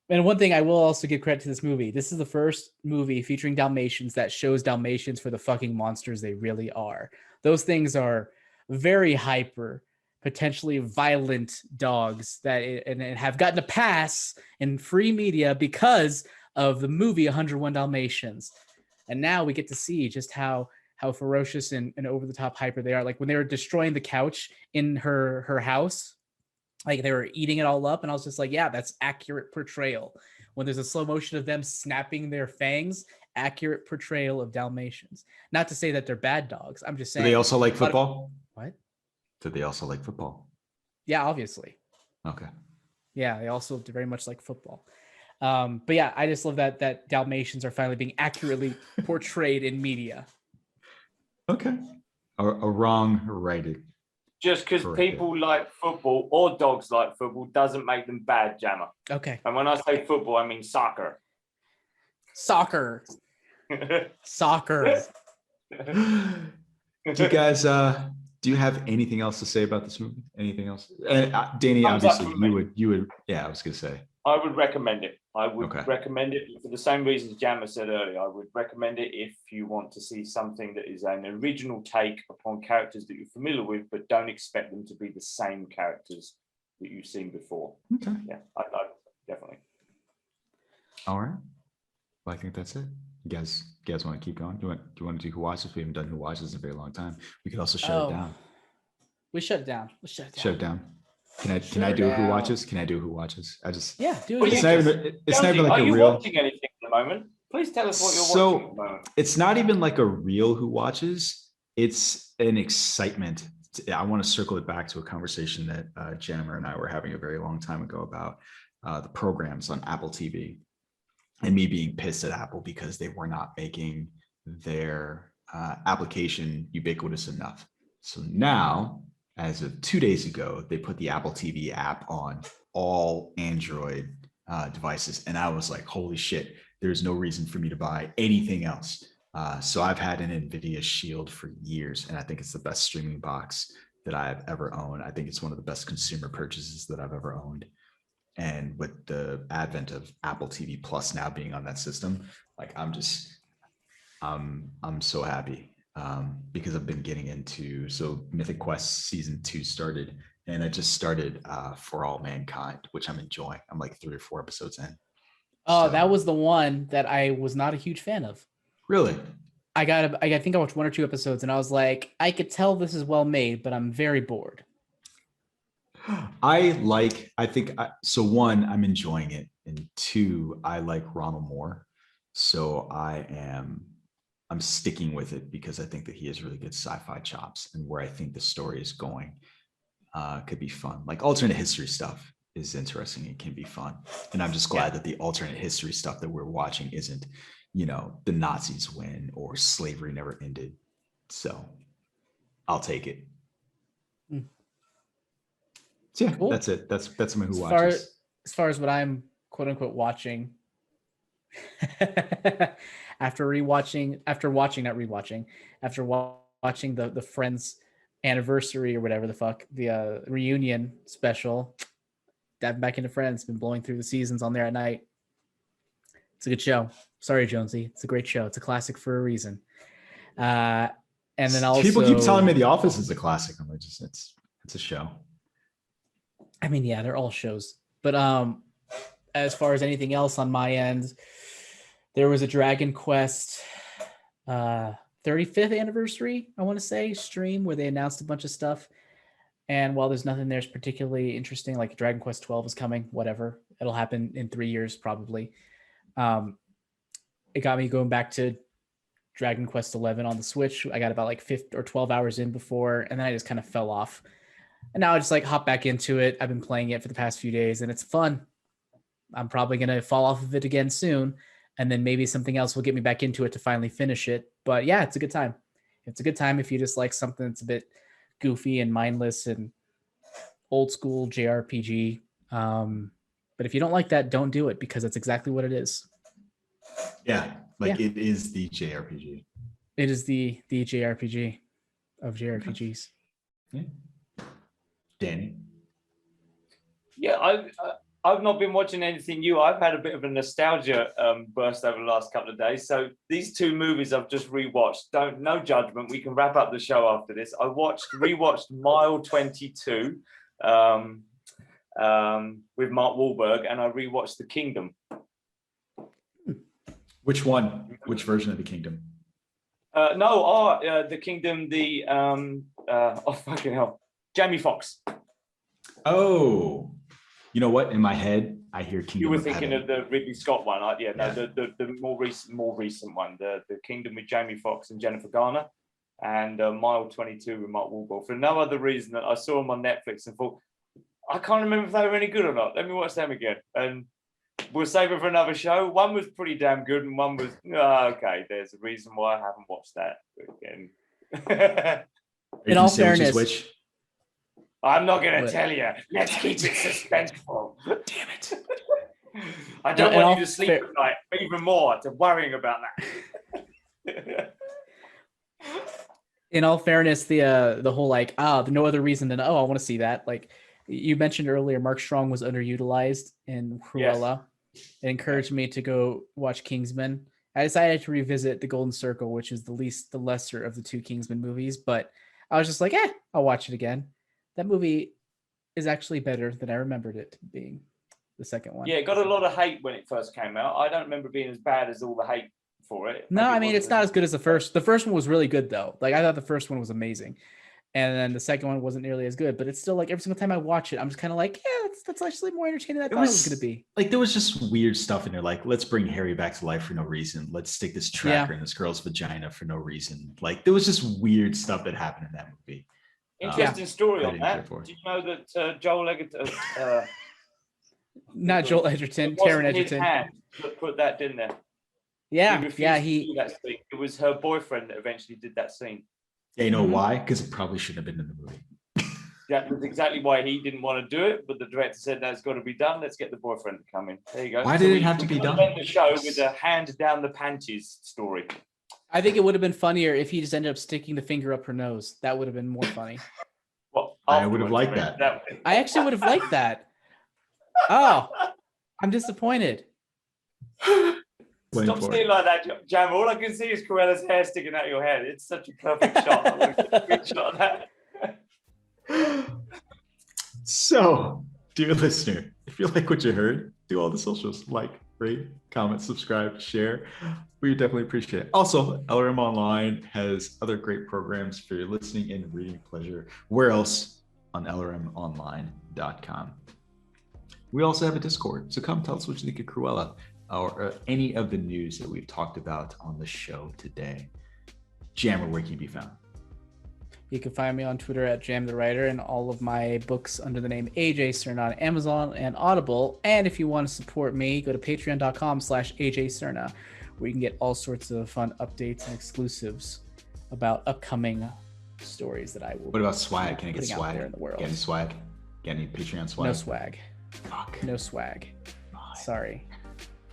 And one thing I will also give credit to this movie. This is the first movie featuring Dalmatians that shows Dalmatians for the fucking monsters they really are. Those things are very hyper, potentially violent dogs and have gotten a pass in free media because of the movie 101 Dalmatians. And now we get to see just how ferocious and over the top hyper they are. Like when they were destroying the couch in her house, like they were eating it all up, and I was just like, yeah, that's accurate portrayal. When there's a slow motion of them snapping their fangs, accurate portrayal of Dalmatians. Not to say that they're bad dogs. I'm just saying. Do they also like football? What? Do they also like football? Yeah, obviously. Okay. Yeah, they also very much like football. But yeah, I just love that Dalmatians are finally being accurately portrayed in media. Okay. A wrong righted. Just because people like football or dogs like football doesn't make them bad, Jammer. Okay. And when I say football, I mean soccer. Soccer. Do you guys do you have anything else to say about this movie? Anything else? Danny, obviously you would I was gonna say. I would recommend it. I would recommend it for the same reasons Jammer said earlier. I would recommend it if you want to see something that is an original take upon characters that you're familiar with, but don't expect them to be the same characters that you've seen before. Okay. Yeah, I definitely. All right. Well, I think that's it. You guys want to keep going? Do you want to do Who Watches? We haven't done Who Watches in a very long time. We could also shut it down. We shut it down. Let's shut it down. Shut it down. Can I do Who Watches? Can I do Who Watches? Do it. It's not even like a real. Are you watching anything at the moment? Please tell us what you're watching at the moment. It's not even like a real Who Watches. It's an excitement. I want to circle it back to a conversation that Jammer and I were having a very long time ago about the programs on Apple TV and me being pissed at Apple because they were not making their application ubiquitous enough. So now, as of 2 days ago, they put the Apple TV app on all Android devices. And I was like, holy shit, there's no reason for me to buy anything else. So I've had an NVIDIA Shield for years, and I think it's the best streaming box that I've ever owned. I think it's one of the best consumer purchases that I've ever owned. And with the advent of Apple TV Plus now being on that system, like I'm so happy. Because I've been getting into, so Mythic Quest season 2 started, and I just started For All Mankind, which I'm enjoying. I'm like 3 or 4 episodes in. Oh, so, that was the one that I was not a huge fan of. Really? I think I watched 1 or 2 episodes, and I was like, I could tell this is well made, but I'm very bored. So 1, I'm enjoying it, and 2, I like Ronald Moore, so I'm sticking with it because I think that he has really good sci-fi chops, and where I think the story is going could be fun. Like alternate history stuff is interesting. It can be fun. And I'm just glad that the alternate history stuff that we're watching isn't, the Nazis win or slavery never ended. So I'll take it. So yeah, cool. That's it. That's my Who Watches. As far as what I'm quote unquote watching. After watching the Friends anniversary or whatever the fuck, the reunion special, diving back into Friends, been blowing through the seasons on there at night. It's a good show. Sorry, Jonesy. It's a great show. It's a classic for a reason. And then also people keep telling me The Office is a classic. I'm like, it's a show. I mean, yeah, they're all shows. But as far as anything else on my end, there was a Dragon Quest 3 35th anniversary, I want to say, stream where they announced a bunch of stuff. And while there's nothing there's particularly interesting, like Dragon Quest 12 is coming, whatever. It'll happen in 3 years probably. It got me going back to Dragon Quest 11 on the Switch. I got about like 5 or 12 hours in before, and then I just kind of fell off. And now I just like hop back into it. I've been playing it for the past few days, and it's fun. I'm probably going to fall off of it again soon, and then maybe something else will get me back into it to finally finish it. But yeah, it's a good time. It's a good time if you just like something that's a bit goofy and mindless and old school JRPG. But if you don't like that, don't do it, because that's exactly what it is. Yeah, it is the JRPG. It is the JRPG of JRPGs. Yeah. Danny? Yeah, I've not been watching anything new. I've had a bit of a nostalgia burst over the last couple of days. So these 2 movies I've just rewatched. No judgment. We can wrap up the show after this. I rewatched Mile 22 with Mark Wahlberg, and I rewatched The Kingdom. Which one? Which version of The Kingdom? The Kingdom. Fucking hell, Jamie Foxx. Oh, you know what? In my head, I hear Kingdom. You were of thinking Heaven. of the Ridley Scott one, the more recent one, the Kingdom with Jamie Foxx and Jennifer Garner, and Mile 22 with Mark Wahlberg. For no other reason than I saw them on Netflix and thought, I can't remember if they were any good or not. Let me watch them again, and we'll save it for another show. One was pretty damn good, and one was okay. There's a reason why I haven't watched that again. In all fairness, which? I'm not going to tell you. Let's keep it suspenseful. Damn it. I don't want you to sleep at night, even more to worrying about that. In all fairness, the whole like, no other reason than, I want to see that. Like you mentioned earlier, Mark Strong was underutilized in Cruella. Yes. It encouraged me to go watch Kingsman. I decided to revisit The Golden Circle, which is the lesser of the 2 Kingsman movies, but I was just like, I'll watch it again. That movie is actually better than I remembered it being, the second one. Yeah, it got a lot of hate when it first came out. I don't remember being as bad as all the hate for it. No, I mean, it's not as good as the first. The first one was really good, though. Like, I thought the first one was amazing. And then the second one wasn't nearly as good. But it's still like every single time I watch it, I'm just kind of like, that's actually more entertaining than I thought it was going to be. Like, there was just weird stuff in there. Like, let's bring Harry back to life for no reason. Let's stick this tracker in this girl's vagina for no reason. Like, there was just weird stuff that happened in that movie. Interesting story on that. Do you know that Joel Edgerton, not Joel Edgerton, Taron Egerton, put that in there? Yeah, it was her boyfriend that eventually did that scene. Yeah, you know why? Because it probably shouldn't have been in the movie. That was exactly why he didn't want to do it, but the director said that's got to be done. Let's get the boyfriend to come in. There you go. Why did it have to be done? End the show with a hand down the panties story. I think it would have been funnier if he just ended up sticking the finger up her nose. That would have been more funny. Well, I would have liked that. I actually would have liked that. Oh, I'm disappointed. Stop saying like that, Jam. All I can see is Cruella's hair sticking out of your head. It's such a perfect shot. I want to get a good shot of that. So, dear listener, if you like what you heard, do all the socials. Like, rate, comment, subscribe, share. We definitely appreciate it. Also, LRM Online has other great programs for your listening and reading pleasure. Where else? On LRMonline.com. We also have a Discord, so come tell us what you think of Cruella or any of the news that we've talked about on the show today. Jammer, where can you be found? You can find me on Twitter at Jam the Writer, and all of my books under the name AJ Cerna on Amazon and Audible. And if you want to support me, go to patreon.com/AJ Cerna, where you can get all sorts of fun updates and exclusives about upcoming stories that I will. What about swag? Can I get swag? There in the world. Get any swag? Get any Patreon swag? No swag. Fuck. No swag. Fine. Sorry.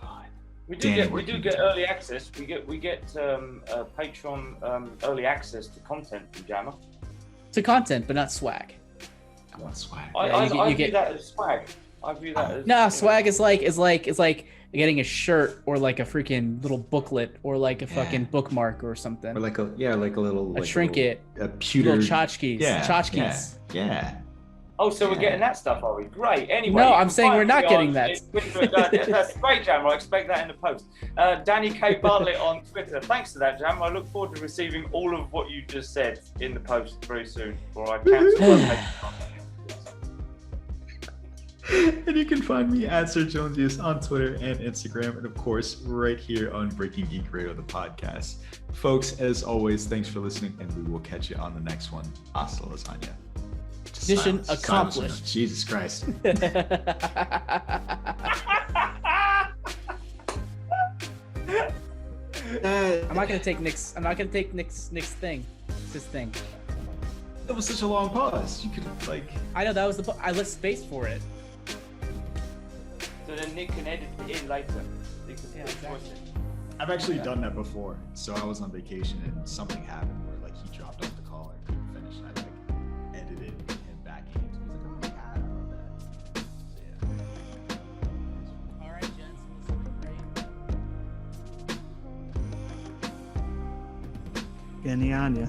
Fine. We do get early access. We get Patreon early access to content from Jammer. To content, but not swag. I want swag. I view that as swag. I view that as no swag is like getting a shirt or like a freaking little booklet or like a fucking bookmark or something. Or like a little trinket, a pewter little tchotchkes. Yeah. Tchotchkes. Yeah. Oh, so we're Yeah. getting that stuff, are we? Great. Anyway, No, you I'm can saying find we're not me getting on that. Twitter. That's great, Jam. I expect that in the post. Danny K. Bartlett on Twitter. Thanks for that, Jam. I look forward to receiving all of what you just said in the post very soon, or I cancel my Patreon. And you can find me at Sir Jonesy on Twitter and Instagram, and of course, right here on Breaking Geek Radio, the podcast. Folks, as always, thanks for listening, and we will catch you on the next one. Hasta lasagna. Mission Silence. accomplished. Jesus Christ. I'm not gonna take Nick's. I'm not gonna take Nick's thing. It's his thing. That was such a long pause. You could like. I know that was the. I left space for it. So then Nick can edit it in later. Yeah, exactly. I've actually done that before. So I was on vacation and something happened where like he dropped off the call and couldn't finish, and I like edited him back in. He was like, "Oh my god, I love that." So yeah. All right, gents. This has been great. Ganyanya.